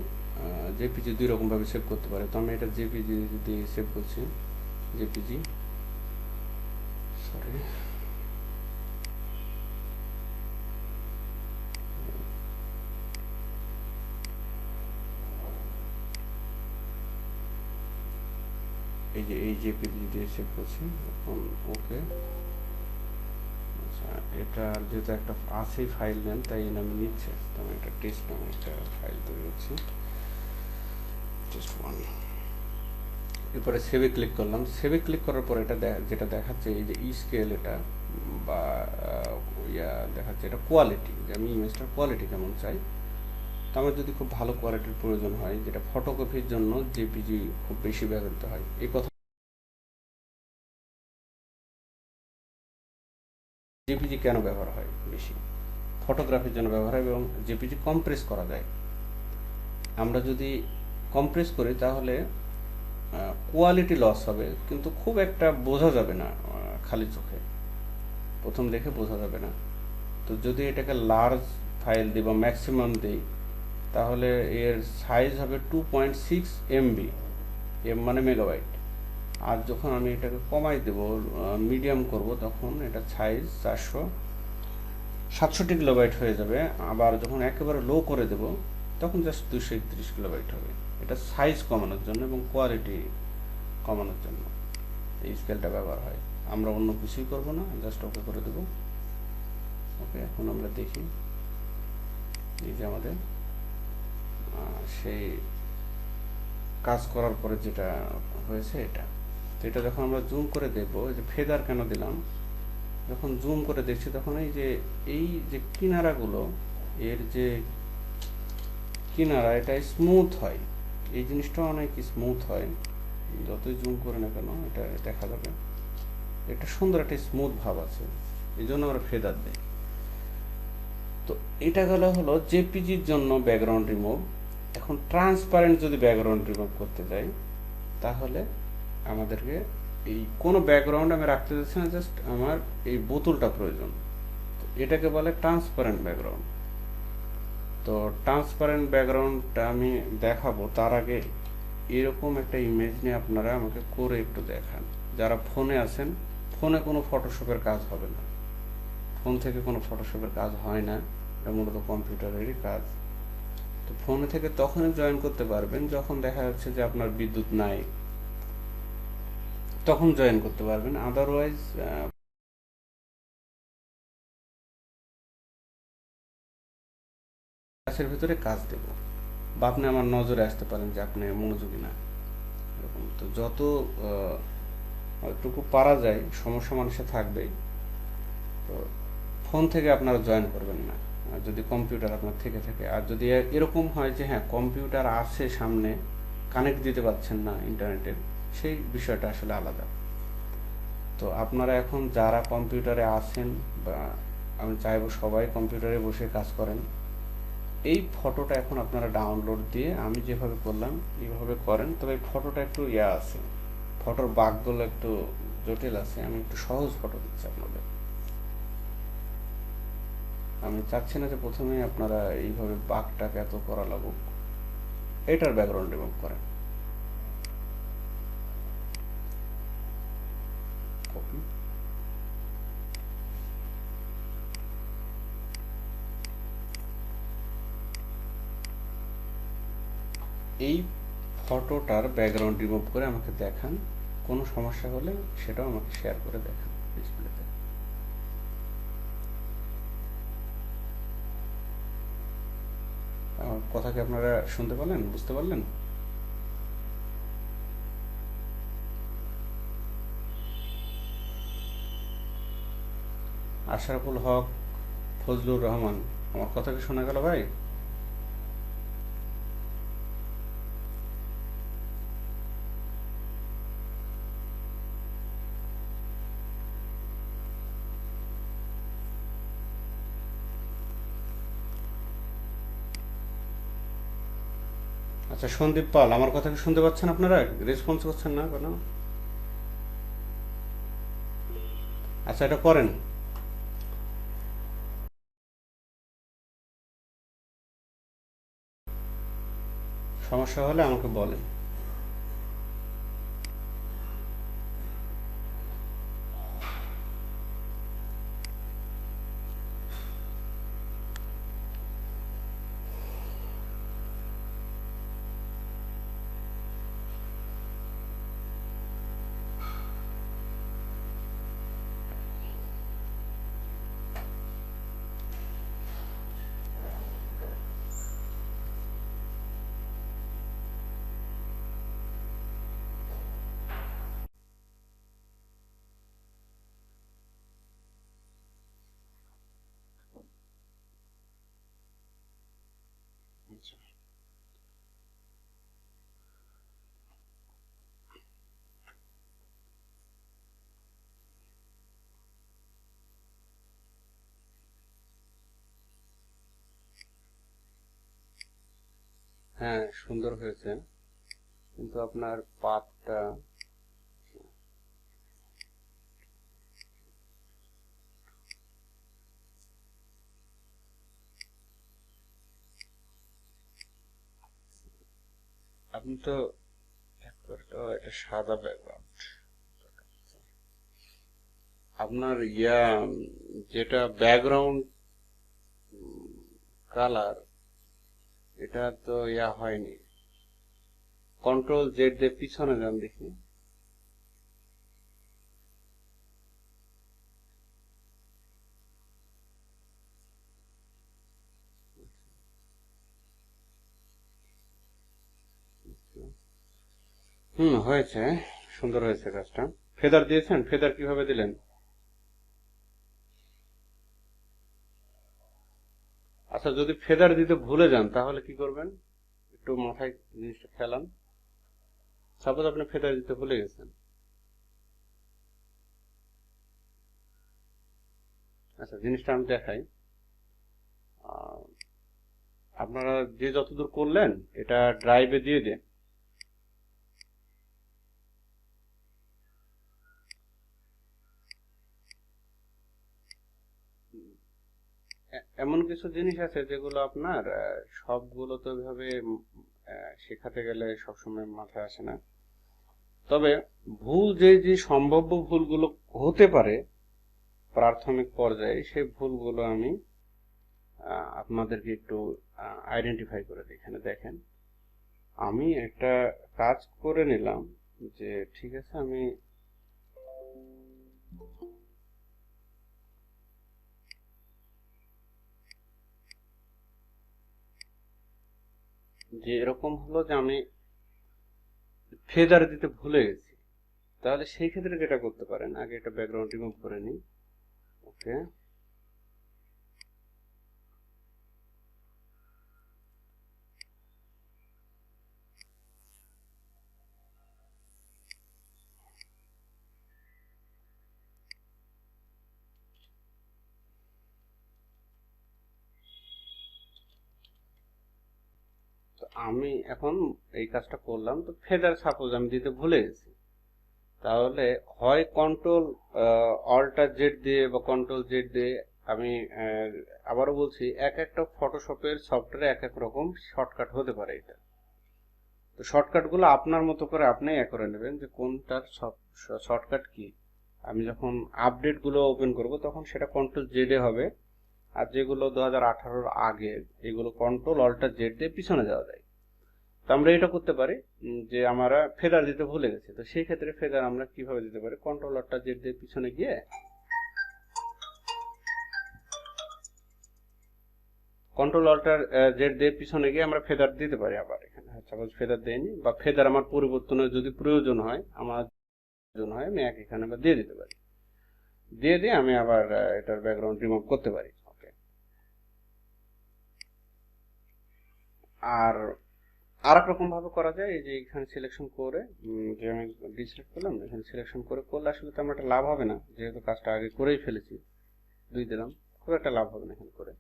জেপিজি দুই রকমভাবে সেভ করতে পারি। তো আমি এটা জেপিজি দিয়ে সেভ করছি। জেপিজি, সরি, এই যে এই জেপিজি দিয়ে সেভ করছি। এখন ওকে। আচ্ছা, এটা যেহেতু একটা আছেই ফাইল নেন, তাই আমি নিচ্ছে। তো আমি একটা টেস্ট নামে একটা ফাইল তৈরি করছি, টেস্ট 1। এরপরে সেভে ক্লিক করলাম। সেভে ক্লিক করার পর এটা যেটা দেখাচ্ছে এই যে স্কেল, এটা বা দেখাচ্ছে এটা কোয়ালিটি, যে আমি ইমেজটার কোয়ালিটি কেমন চাই। তো আমার যদি খুব ভালো কোয়ালিটির প্রয়োজন হয়, যেটা ফটোকপির জন্য জেপিজি খুব বেশি ব্যবহৃত হয়। এই কথা, জেপিজি কেন ব্যবহার হয় বেশি? ফটোগ্রাফির জন্য ব্যবহার হয় এবং জেপিজি কম্প্রেস করা যায়। আমরা যদি কম্প্রেস করি তাহলে কোয়ালিটি লস হবে, কিন্তু খুব একটা বোঝা যাবে না খালি চোখে, প্রথম দেখে বোঝা যাবে না। তো যদি এটাকে লার্জ ফাইল দিই বা ম্যাক্সিমাম দিই, তাহলে এর সাইজ হবে 2.6 MB, এম মানে মেগাবাইট। আর যখন আমি এটাকে কমাই দেব, মিডিয়াম করব, তখন এটা সাইজ 467 কিলোবাইট হয়ে যাবে। আবার যখন একেবারে লো করে দেব, তখন জাস্ট 231 কিলোবাইট হবে। এটা সাইজ কমানোর জন্য এবং কোয়ালিটি কমানোর জন্য এই স্কেলটা ব্যবহার হয়। আমরা অন্য কিছুই করব না, জাস্ট ওকে করে দেব। ওকে, এখন আমরা দেখি এই যে আমাদের সেই কাজ করার পরে যেটা হয়েছে এটা। তো এটা যখন আমরা জুম করে দেখবো, এই যে ফেদার কেন দিলাম, যখন জুম করে দেখছি তখন এই যে কিনারাগুলো, এর যে কিনারা এটা স্মুথ হয়, এই জিনিসটা অনেক স্মুথ হয়। যতই জুম করে না কেন এটা দেখা যাবে এটা সুন্দর একটা স্মুথ ভাব আছে, এই জন্য আমরা ফেদার দিই। তো এটা হলো জেপিজির জন্য ব্যাকগ্রাউন্ড রিমুভ। এখন ট্রান্সপারেন্ট যদি ব্যাকগ্রাউন্ড রিমুভ করতে যাই, তাহলে আমাদেরকে এই কোনো ব্যাকগ্রাউন্ড আমি রাখতে চাচ্ছি না, জাস্ট আমার এই বোতলটা প্রয়োজন। এটাকে বলে ট্রান্সপারেন্ট ব্যাকগ্রাউন্ড। তো ট্রান্সপারেন্ট ব্যাকগ্রাউন্ডটা আমি দেখাবো তার আগে এরকম একটা ইমেজ নিয়ে আপনারা আমাকে করে একটু দেখান। যারা ফোনে আছেন, ফোনে কোনো ফটোশপের কাজ হবে না, ফোন থেকে কোনো ফটোশপের কাজ হয় না, এটা মূলত কম্পিউটারেরই কাজ। তো ফোনে থেকে তখনই জয়েন করতে পারবেন যখন দেখা যাচ্ছে যে আপনার বিদ্যুৎ নাই, তখন জয়েন করতে পারবেন। আদারওয়াইজ ক্লাসের ভিতরে কাজ দেব, বা আপনি আমার নজরে আসতে পারেন যে আপনি মনোযোগী না, এরকম। তো যত যতটুকু পারা যায়, সমস্যা মানুষের থাকবেই। তো ফোন থেকে আপনারা জয়েন করবেন না যদি কম্পিউটার আপনার থেকে থাকে। আর যদি এরকম হয় যে হ্যাঁ কম্পিউটার আছে সামনে, কানেক্ট দিতে পারছেন না ইন্টারনেটের, সেই বিষয়টা আসলে আলাদা। তো আপনারা এখন যারা কম্পিউটারে আছেন, বা আমি চাইবো সবাই কম্পিউটারে বসে কাজ করেন, এই ফটোটা এখন আপনারা ডাউনলোড দিয়ে আমি যেভাবে করলাম এইভাবে করেন। তবে এই ফটোটা একটু আছে, ফটোর বাঁকগুলো একটু জটিল আছে। আমি একটু সহজ ফটো দিচ্ছি আপনাদের। আমি চাচ্ছি না যে প্রথমেই আপনারা এইভাবে বাঁকটাকে এত করা লাগুক। এটার ব্যাকগ্রাউন্ড রিমুভ করেন, কপি। এই ফটোটার ব্যাকগ্রাউন্ড রিমুভ করে আমাকে দেখান। কোনো সমস্যা হলে সেটাও আমাকে শেয়ার করে দেখান ডিসপ্লেতে। আমার কথা কি আপনারা শুনতে পারলেন, বুঝতে পারলেন? আশরাফুল হক, ফজলুর রহমান, আমার কথা কি শোনা গেল ভাই? আচ্ছা, সন্দীপ পাল, আমার কথা কি শুনতে পাচ্ছেন আপনারা? রেসপন্স করছেন না কেন? আচ্ছা, এটা করেন। সমস্যা হলে আমাকে বলেন। হ্যাঁ, সুন্দর হয়েছে, কিন্তু আপনার পাতটা, আপনি তো একটা সাদা ব্যাকগ্রাউন্ড, আপনার যেটা ব্যাকগ্রাউন্ড কালার, এটা তো হয়নি। কন্ট্রোল জেড দিয়ে পিছনে যান দেখি। হয়েছে, সুন্দর হয়েছে কাজটা। ফেদার দিয়েছেন? ফেদার কিভাবে দিলেন? আচ্ছা, যদি ফেদার দিতে ভুলে যান তাহলে কি করবেন? একটু মাথায় জিনিসটা খেলান। সাপোজ আপনি ফেদার দিতে ভুলে গেছেন। আচ্ছা, জিনিসটা আমি দেখাই। আহ, আপনারা যে যতদূর করলেন এটা ড্রাইভে দিয়ে দেন। এমন কিছু জিনিস আছে যেগুলো আপনার সবগুলো তো ওইভাবে শেখাতে গেলে সবসময় মাথায় আসে না। তবে ভুল যে যে সম্ভাব্য ভুলগুলো হতে পারে প্রাথমিক পর্যায়ে, সেই ভুলগুলো আমি আপনাদেরকে একটু আইডেন্টিফাই করে দিই। এখানে দেখেন, আমি একটা কাজ করে নিলাম যে ঠিক আছে, আমি যে এরকম হলো যে আমি ফেদার দিতে ভুলে গেছি। তাহলে সেই ক্ষেত্রে যেটা করতে পারেন, আগে একটা ব্যাকগ্রাউন্ড রিমুভ করে নিই। ওকে। তো আমি এখন এই কাজটা করলাম, তো ফেদার সাপোজ আমি দিতে ভুলে গেছি। তাহলে হয় কন্ট্রোল অল্টার জেড দিয়ে বা কন্ট্রোল জেড দিয়ে আমি আবারও বলছি, এক একটা ফটোশপের সফটওয়্যারে এক এক রকম শর্টকাট হতে পারে এটা। তো শর্টকাট গুলো আপনার মতো করে আপনি করে নেবেন যে কোনটার শর্টকাট কি। আমি যখন আপডেট গুলো ওপেন করব তখন সেটা কন্ট্রোল জেড এ হবে। আর যেগুলো 2018-র আগের, এগুলো কন্ট্রোল অল্টার জেড দিয়ে পিছনে যাওয়া যায়। তো আমরা এটা করতে পারি যে আমরা ফেদার দিতে ভুলে গেছি। তো সেই ক্ষেত্রে ফেদার আমরা কিভাবে দিতে পারি? কন্ট্রোল অল্টার জেড দিয়ে পিছনে গিয়ে, কন্ট্রোল অল্টার জেড দিয়ে পিছনে গিয়ে আমরা ফেদার দিতে পারি। আবার এখানে সাপোজ ফেদার দেয়নি, বা ফেদার আমার পরিবর্তনের যদি প্রয়োজন হয়, আমার প্রয়োজন হয়, আমি এখানে আবার দিয়ে দিতে পারি। দিয়ে দিয়ে আমি আবার এটার ব্যাকগ্রাউন্ড রিমুভ করতে পারি। ওকে। আর আরেক রকম ভাবে করা যায়, এই যে এখানে সিলেকশন করে যে আমি ডিসিলেক্ট করলাম, এখানে সিলেকশন করে করলে আসলে তো আমার একটা লাভ হবে না, যেহেতু কাজটা আগে করেই ফেলেছি। দুই দিলাম, খুব একটা লাভ হবে না এখানে করে।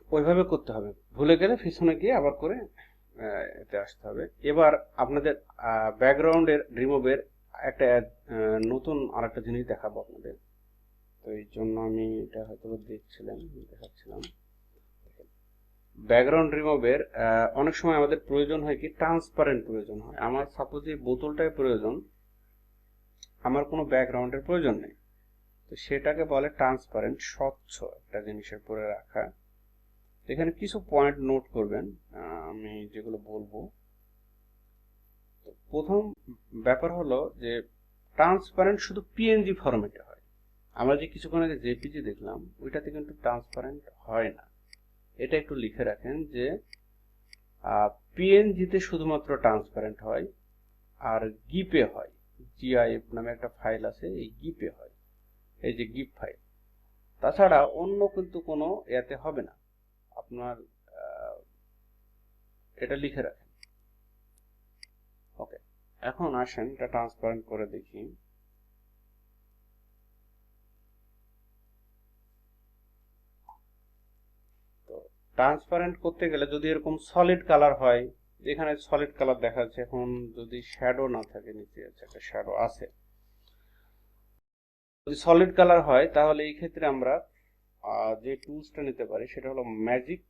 ওইভাবে করতে হবে, ভুলে গেলে পিছনে গিয়ে আবার করে এতে আসতে হবে। এবার আপনাদের ব্যাকগ্রাউন্ডের রিমুভের একটা নতুন আরেকটা জিনিস দেখাবো আপনাদের। তো এই জন্য আমি এটা হয়তো দেখাচ্ছিলাম। ব্যাকগ্রাউন্ড রিমুভের অনেক সময় আমাদের প্রয়োজন হয় কি, ট্রান্সপারেন্ট প্রয়োজন হয়। আমার সাপোজ এই বোতলটাই প্রয়োজন, আমার কোনো ব্যাকগ্রাউন্ডের প্রয়োজন নেই। তো সেটাকে বলে ট্রান্সপারেন্ট, স্বচ্ছ একটা জিনিসের পরে রাখা। এখানে কিছু পয়েন্ট নোট করবেন, আমি যেগুলো বলবো। তো প্রথম ব্যাপার হলো যে ট্রান্সপারেন্ট শুধু পিএনজি ফরম্যাটে হয়। আমরা যে কিছুক্ষণ আগে জেপিজি দেখলাম, ওইটাতে কিন্তু ট্রান্সপারেন্ট হয় না। এটা একটু লিখে রাখেন যে পিএনজিতে শুধুমাত্র ট্রান্সপারেন্ট হয়, আর গিপে হয়। জিআইএফ নামে একটা ফাইল আছে, এই গিপে হয়, এই যে গিপ ফাইল। তাছাড়া অন্য কিন্তু কোনো এতে হবে না আপনার। এটা লিখে রাখেন। ওকে। এখন আসেন এটা ট্রান্সপারেন্ট করে দেখি। তো ট্রান্সপারেন্ট করতে গেলে যদি এরকম সলিড কালার হয়, এখানে সলিড কালার দেখা যাচ্ছে, এখন যদি শ্যাডো না থাকে, নিচে আছে একটা শ্যাডো আছে, যদি সলিড কালার হয় তাহলে এই ক্ষেত্রে আমরা যে টুলসটা নিতে পারি সেটা হলো ম্যাজিক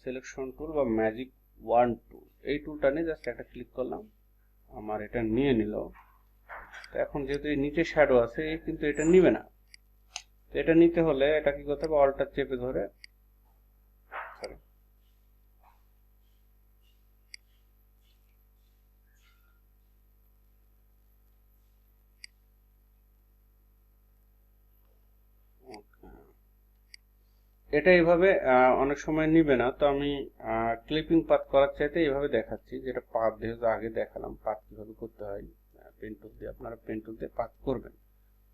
সিলেকশন টুল বা ম্যাজিক ওয়ান টুল। এই টুলটা নিয়ে জাস্ট একটা ক্লিক করলাম, আমার এটা নিয়ে নিল। তো এখন যেহেতু এই নিচে শ্যাডো আছে, কিন্তু এটা নিবে না। তো এটা নিতে হলে এটা কি করতে হবে, অল্টার চেপে ধরে, সরি, এটা এইভাবে অনেক সময় নিবে না, তো আমি ক্লিপিং পাথ করার চাইতে এইভাবে দেখাচ্ছি, যেটা পাথ যেহেতু আগে দেখালাম পাথ কিভাবে করতে হয়। পেন টুল দিয়ে আপনারা পেন টুল দিয়ে পাথ করবেন,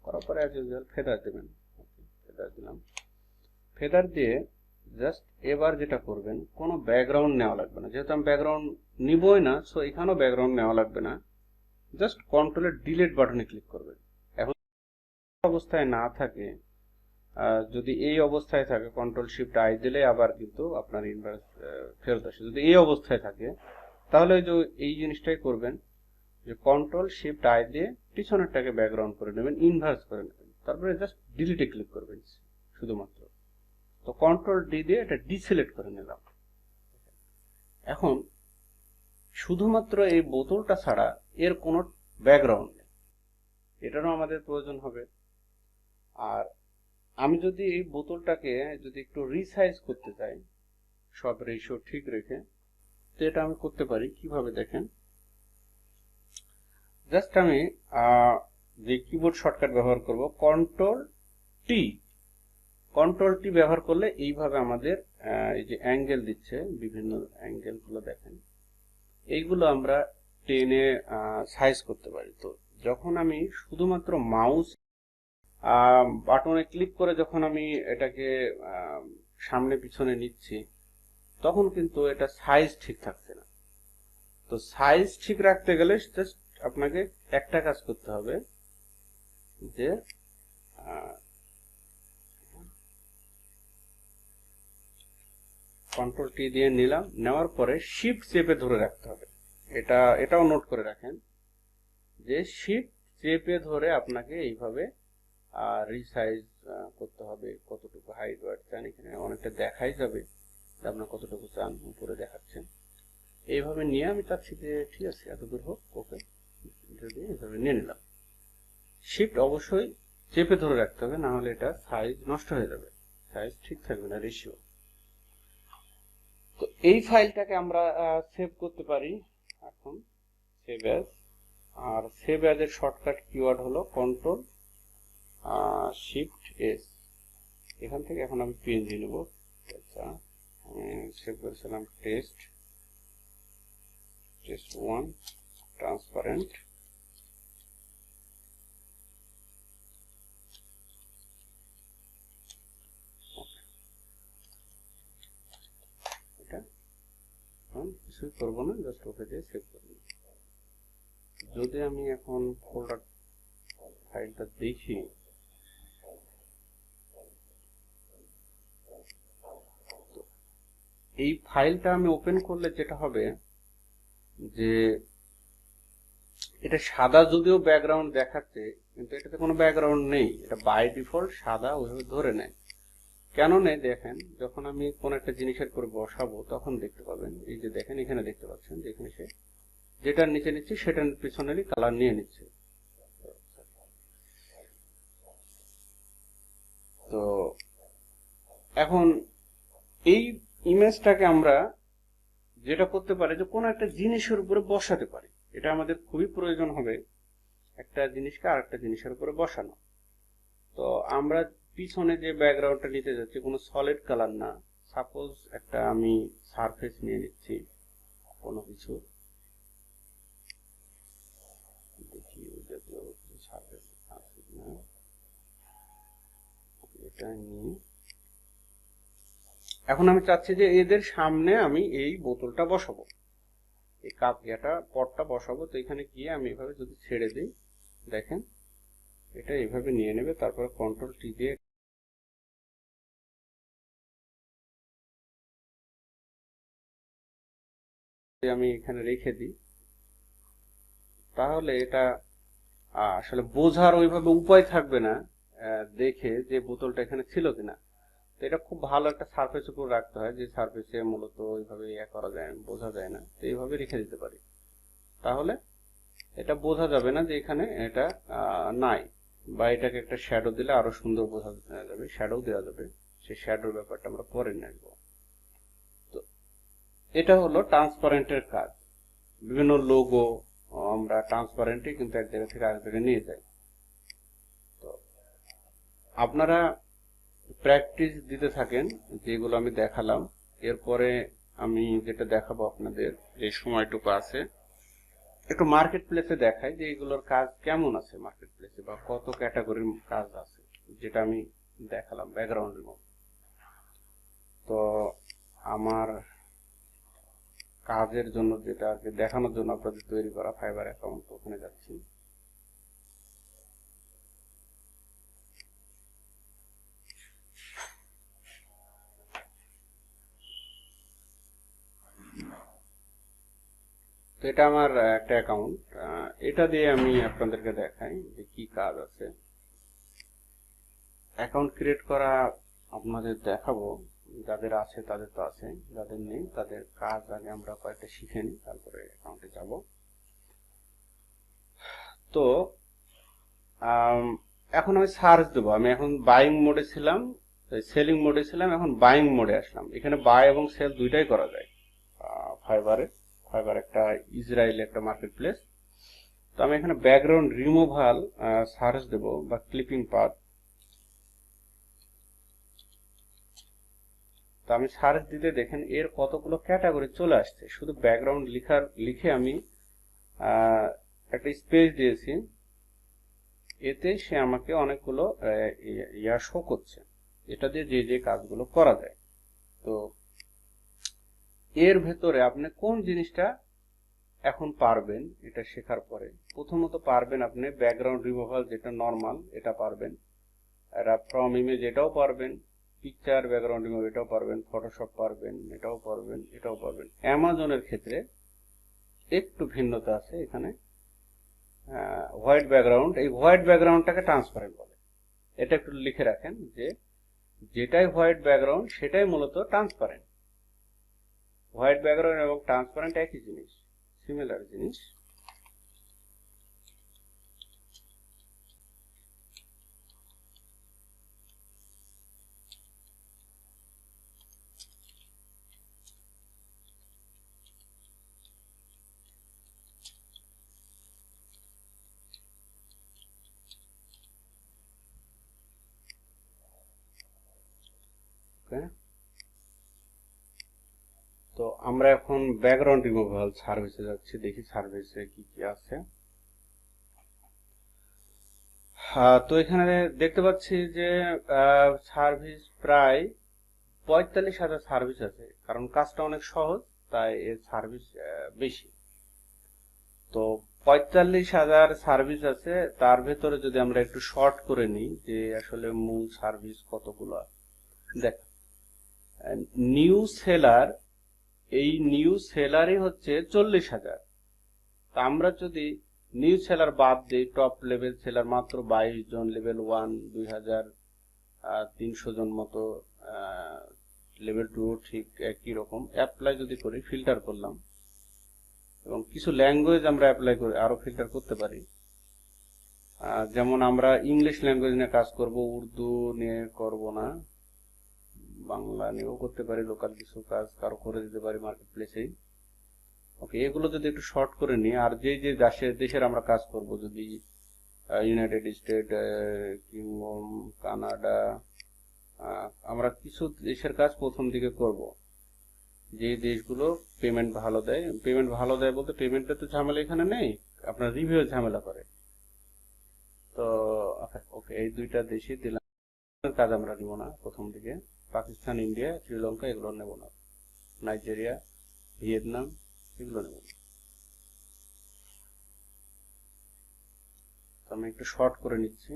করার পরে অ্যাজ ইউজুয়াল ফেদার দেবেন। ফেদার দিলাম, ফেদার দিয়ে জাস্ট এবার যেটা করবেন, কোনো ব্যাকগ্রাউন্ড নেওয়া লাগবে না, যেহেতু আমি ব্যাকগ্রাউন্ড নিবই না, সো এখানেও ব্যাকগ্রাউন্ড নেওয়া লাগবে না। জাস্ট কন্ট্রোলের ডিলিট বাটনে ক্লিক করবেন। এখন অবস্থায় না থাকে, যদি এই অবস্থায় থাকে কন্ট্রোল শিফট আই দিলে আবার কিন্তু আপনার ইনভার্স ফেরত আসে। যদি এই অবস্থায় থাকে তাহলে ওই যে এই জিনিসটাই করবেন, যে কন্ট্রোল শিফট আই দিয়ে পিছনেরটাকে ব্যাকগ্রাউন্ড করে নেবেন, ইনভার্স করে নেবেন, তারপরে জাস্ট ডিলিটে ক্লিক করবেন শুধুমাত্র। তো কন্ট্রোল ডি দিয়ে এটা ডিসিলেক্ট করে নিলাম। এখন শুধুমাত্র এই বোতলটা ছাড়া এর কোনো ব্যাকগ্রাউন্ড নেই, এটারও আমাদের প্রয়োজন হবে। আর আমি যদি এই বোতলটাকে যদি একটু রিসাইজ করতে চাই, সব রেশিও ঠিক রেখে, তো এটা আমি করতে পারি কিভাবে দেখেন। জাস্ট আমি যে কিবোর্ড শর্টকাট ব্যবহার করব কন্ট্রোল টি, কন্ট্রোল টি ব্যবহার করলে এইভাবে আমাদের এই যে অ্যাঙ্গেল দিচ্ছে, বিভিন্ন অ্যাঙ্গেল গুলো দেখেন, এইগুলো আমরা টেনে সাইজ করতে পারি। তো যখন আমি শুধুমাত্র মাউস বাটনে ক্লিক করে যখন আমি এটাকে সামনে পিছনে নিচ্ছি, তখন কিন্তু এটা সাইজ ঠিক থাকছে না। তো সাইজ ঠিক রাখতে গেলে জাস্ট আপনাকে একটা কাজ করতে হবে, যে কন্ট্রোল টি দিয়ে নিলাম, নেওয়ার পরে শিফট চেপে ধরে রাখতে হবে। এটাও নোট করে রাখেন যে শিফট চেপে ধরে আপনাকে এইভাবে রিসাইজ করতে হবে। কতটুকু হাইট ওয়াইট চান, এখানে অনেকটা দেখাই যাবে যে আপনার কতটুকু চান, উপরে দেখাচ্ছেন। এইভাবে নিয়ে আমি চাচ্ছি যে ঠিক আছে এত দূর হোক, ওকে, যদি এইভাবে নিয়ে নিলাম। শিফট অবশ্যই চেপে ধরে রাখতে হবে, না হলে এটা সাইজ নষ্ট হয়ে যাবে, সাইজ ঠিক থাকবে না, রেশিও। তো এই ফাইলটাকে আমরা সেভ করতে পারি। এখন সেভ অ্যাজ, আর সেভ অ্যাজ এর শর্টকাট কিওয়ার্ড হলো কন্ট্রোল শিফট এস। এখান থেকে এখন আমি পিএনজি নেব। আচ্ছা, আমি সেভ করেছিলাম টেস্ট 1 ট্রান্সপারেন্ট। এটা এখন কিছুই করবো না, জাস্ট ওকে দিয়ে সেভ করব। যদি আমি এখন ফোল্ডার ফাইলটা দেখি, এই ফাইলটা আমি ওপেন করলে যেটা হবে যে এটা সাদা যদিও ব্যাকগ্রাউন্ড দেখাচ্ছে, কিন্তু এটাতে কোনো ব্যাকগ্রাউন্ড নেই, এটা বাই ডিফল্ট সাদা ওইভাবে ধরে নেয়। কেন নেই দেখেন, যখন আমি কোন একটা জিনিসের করে বসাবো তখন দেখতে পাবেন, এই যে দেখেন এখানে দেখতে পাচ্ছেন যে এখানে সে যেটার নিচে নিচ্ছে সেটার পিছনেরই কালার নিয়ে নিচ্ছে। তো এখন এই ইমেজটাকে আমরা যেটা করতে পারি যে কোনো একটা জিনিসের উপরে বসাতে পারি, এটা আমাদের খুবই প্রয়োজন হবে, একটা জিনিসকে আরেকটা জিনিসের উপরে বসানো। তো আমরা পিছনে যে ব্যাকগ্রাউন্ডটা নিতে যাচ্ছি কোনো সলিড কালার না, সাপোজ একটা আমি সারফেস নিয়ে নিচ্ছি কোনো কিছু, দেখি সারফেস আছে না, এটা নিয়ে এখন আমি চাচ্ছি যে এদের সামনে আমি এই বোতলটা বসাবো, এই কাপ পটটা বসাবো। তো এখানে গিয়ে আমি এভাবে যদি ছেড়ে দিই, দেখেন এটা এইভাবে নিয়ে নেবে, তারপর কন্ট্রোল টি দিয়ে আমি এখানে রেখে দিই, তাহলে এটা আসলে বোঝার ওইভাবে উপায় থাকবে না দেখে যে বোতলটা এখানে ছিল কিনা। তো এটা খুব ভালো একটা সারফেস উপর রাখতে হয়, যে সারফেসে মূলত ওইভাবে করা যায় না, বোঝা যায় না, তো এইভাবে রেখে দিতে পারি, তাহলে এটা বোঝা যাবে না যে এখানে এটা নাই। বা এটাকে একটা শ্যাডো দিলে আরো সুন্দর বোঝা যাবে, শ্যাডো দেওয়া যাবে, সেই শ্যাডোর ব্যাপারটা আমরা পরে নেব। তো এটা হলো ট্রান্সপারেন্টের কাজ। বিভিন্ন লোগো আমরা ট্রান্সপারেন্টে কিন্তু এক জায়গা থেকে আরেক জায়গায় নিয়ে যাই। তো আপনারা প্র্যাকটিস দিতে থাকেন যেগুলো আমি দেখালাম। এরপরে আমি যেটা দেখাবো আপনাদের, যে সময়টুকু আছে একটু মার্কেট প্লেসে দেখাই যে এগুলোর কাজ কেমন আছে মার্কেট প্লেসে, বা কত ক্যাটাগরির কাজ আছে, যেটা আমি দেখালাম ব্যাকগ্রাউন্ডের মধ্যে। তো আমার কাজের জন্য, যেটা আর কি দেখানোর জন্য আপনাদের তৈরি করা ফাইবার অ্যাকাউন্ট, ওখানে যাচ্ছি। তো এটা আমার একটা অ্যাকাউন্ট, এটা দিয়ে আমি আপনাদেরকে দেখাই যে কি কাজ আছে। অ্যাকাউন্ট ক্রিয়েট করা আপনাদের দেখাবো, যাদের আছে তাদের তো আছে, যাদের নেই তাদের কাজ আগে আমরা কয়েকটা শিখে নিই, তারপরে অ্যাকাউন্টে যাব। তো এখন আমি সার্চ দেবো। আমি এখন বাইং মোডে ছিলাম, সেলিং মোডে ছিলাম, এখন বাইং মোডে আসলাম। এখানে বাই এবং সেল দুইটাই করা যায় ফাইবারে। ফাইবার একটা ইসরায়েল একটা মার্কেট প্লেস। তো আমি এখানে ব্যাকগ্রাউন্ড রিমুভাল সার্চ দেবো, বা ক্লিপিং পাথ। তো আমি সার্চ দিতে দেখেন এর কতগুলো ক্যাটাগরি চলে আসছে। শুধু ব্যাকগ্রাউন্ড লিখে আমি একটা স্পেস দিয়েছি, এতে সে আমাকে অনেকগুলো ইয়া শো করছে, এটা দিয়ে যে যে কাজগুলো করা যায়। তো এর ভেতরে আপনি কোন জিনিসটা এখন পারবেন, এটা শেখার পরে প্রথমত পারবেন আপনি ব্যাকগ্রাউন্ড রিমুভাল, যেটা নর্মাল, এটা পারবেন। ফ্রম ইমেজ এটাও পারবেন, পিকচার ব্যাকগ্রাউন্ড রিমুভ এটাও পারবেন, ফটোশপ পারবেন, এটাও পারবেন, এটাও পারবেন। অ্যামাজনের ক্ষেত্রে একটু ভিন্নতা আছে এখানে। হোয়াইট ব্যাকগ্রাউন্ড, এই হোয়াইট ব্যাকগ্রাউন্ডটাকে ট্রান্সপারেন্ট বলে। এটা একটু লিখে রাখেন যে যেটাই হোয়াইট ব্যাকগ্রাউন্ড সেটাই মূলত ট্রান্সপারেন্ট। হোয়াইট ব্যাকগ্রাউন্ড এবং ট্রান্সপারেন্ট একই জিনিস, সিমিলার জিনিস। ওকে, তো আমরা এখন ব্যাকগ্রাউন্ড রিমুভাল সার্ভিসে যাচ্ছি, দেখি সার্ভিসে কি কি আছে। তো এখানে দেখতে পাচ্ছি যে সার্ভিস প্রায় 45,000 সার্ভিস আছে, কারণ কাজটা অনেক সহজ, তাই এর সার্ভিস বেশি। তো 45,000 সার্ভিস আছে, তার ভেতরে যদি আমরা একটু শর্ট করে নিই যে আসলে মূল সার্ভিস কতগুলো। দেখ, নিউ সেলার, এই নিউ সেলারই হচ্ছে 40,000। তা আমরা যদি নিউ সেলার বাদ দিই, টপ লেভেল সেলার মাত্র 22 জন, লেভেল 1 2,300 জন মতো, লেভেল 2 ঠিক একই রকম। অ্যাপ্লাই যদি করি, ফিল্টার করলাম, এবং কিছু ল্যাঙ্গুয়েজ আমরা অ্যাপ্লাই করে আরো ফিল্টার করতে পারি। যেমন আমরা ইংলিশ ল্যাঙ্গুয়েজ নিয়ে কাজ করব, উর্দু নিয়ে করব না, বাংলা নিয়েও করতে পারি, লোকাল কিছু কাজ কারো করে দিতে পারি মার্কেট প্লেসেই। ওকে, এগুলো যদি একটু শর্ট করে নিই, আর যে যে দেশের আমরা কাজ করব, যদি ইউনাইটেড স্টেট, কিংডম, কানাডা, আমরা কিছু দেশের কাজ প্রথম দিকে করব, যে দেশগুলো পেমেন্ট ভালো দেয়। পেমেন্ট ভালো দেয় বলতে পেমেন্টের তো ঝামেলা এখানে নেই, আপনার রিভিউ ঝামেলা করে। তো ওকে, এই দুইটা দেশই দিলাম। কাজ আমরা নিব না প্রথম দিকে। পাকিস্তান, ইন্ডিয়া, শ্রীলঙ্কা এগুলো নেব না, নাইজেরিয়া, ভিয়েতনাম এগুলো নেব না। আমি একটু শর্ট করে নিচ্ছি।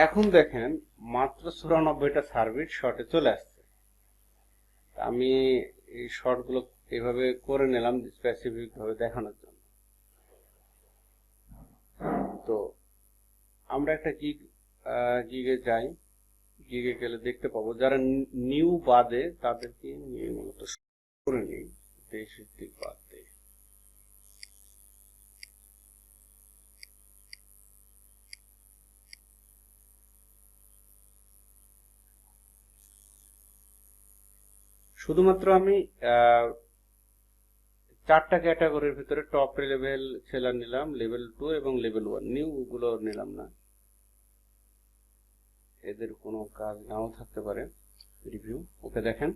এখন দেখেন মাত্র 94টা সার্ভিস শর্টে চলে আসছে। আমি এই শর্ট গুলো এভাবে করে নিলাম স্পেসিফিক ভাবে দেখানোর জন্য। তো আমরা একটা গিগে যাই, গিগে গেলে দেখতে পাবো যারা নিউ বাদে তাদেরকে নিয়ে মূলত করে নিই। 23 দিক বাদ দিই। শুধুমাত্র আমি 4টা ক্যাটাগরির ভিতরে টপ লেভেল সেলার নিলাম, লেভেল 2 এবং লেভেল 1, নিউ গুলো নিলাম না, এদের কোনো কাজ নাও থাকতে পারে। রিভিউ ওকে, দেখেন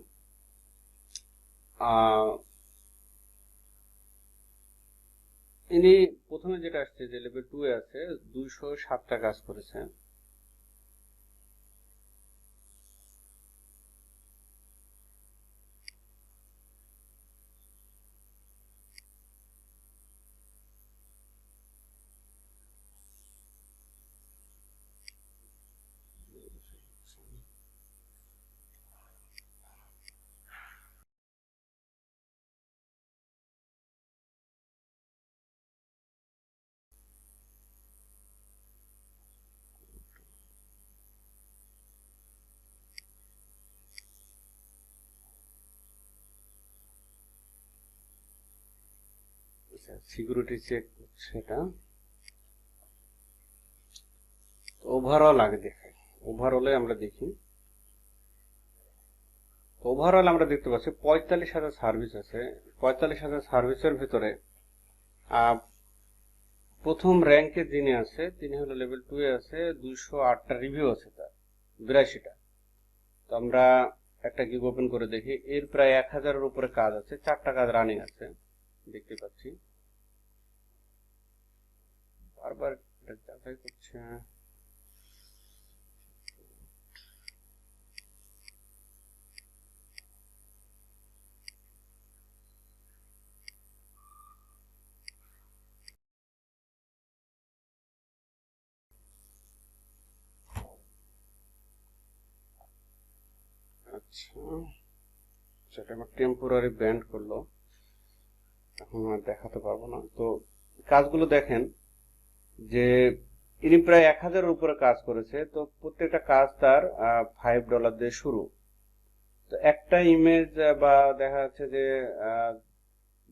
ইনি প্রথমে যেটা আসছে যে লেভেল 2 এ আছে 207টা কাজ করেছে। সিকিউরিটি চেক সেটা ওভারঅল আগে দেখাই। ওভারঅলে আমরা দেখি, ওভারঅল আমরা দেখতে পাচ্ছি 45,000 সার্ভিস আছে। 45,000 সার্ভিসের ভিতরে প্রথম র্যাঙ্কে যিনি আছে তিনি হলো লেভেল 2 এ আছে, 208টা রিভিউ আছে তার, 82টা। তো আমরা একটা গিগ ওপেন করে দেখি, এর প্রায় 1000-এর উপরে কাজ আছে, 4টা কাজ রানিং আছে দেখতে পাচ্ছি। বারবার এটা যাচাই করছে। আচ্ছা, সেটা আমার টেম্পোরারি ব্যান্ড করলো, এখন আর দেখাতে পারবো না। তো কাজগুলো দেখেন যে ইনি প্রায় 1000-এর উপরে কাজ করেছে। তো প্রত্যেকটা কাজ তার $5 দিয়ে শুরু। তো একটা ইমেজ বা দেখা যাচ্ছে যে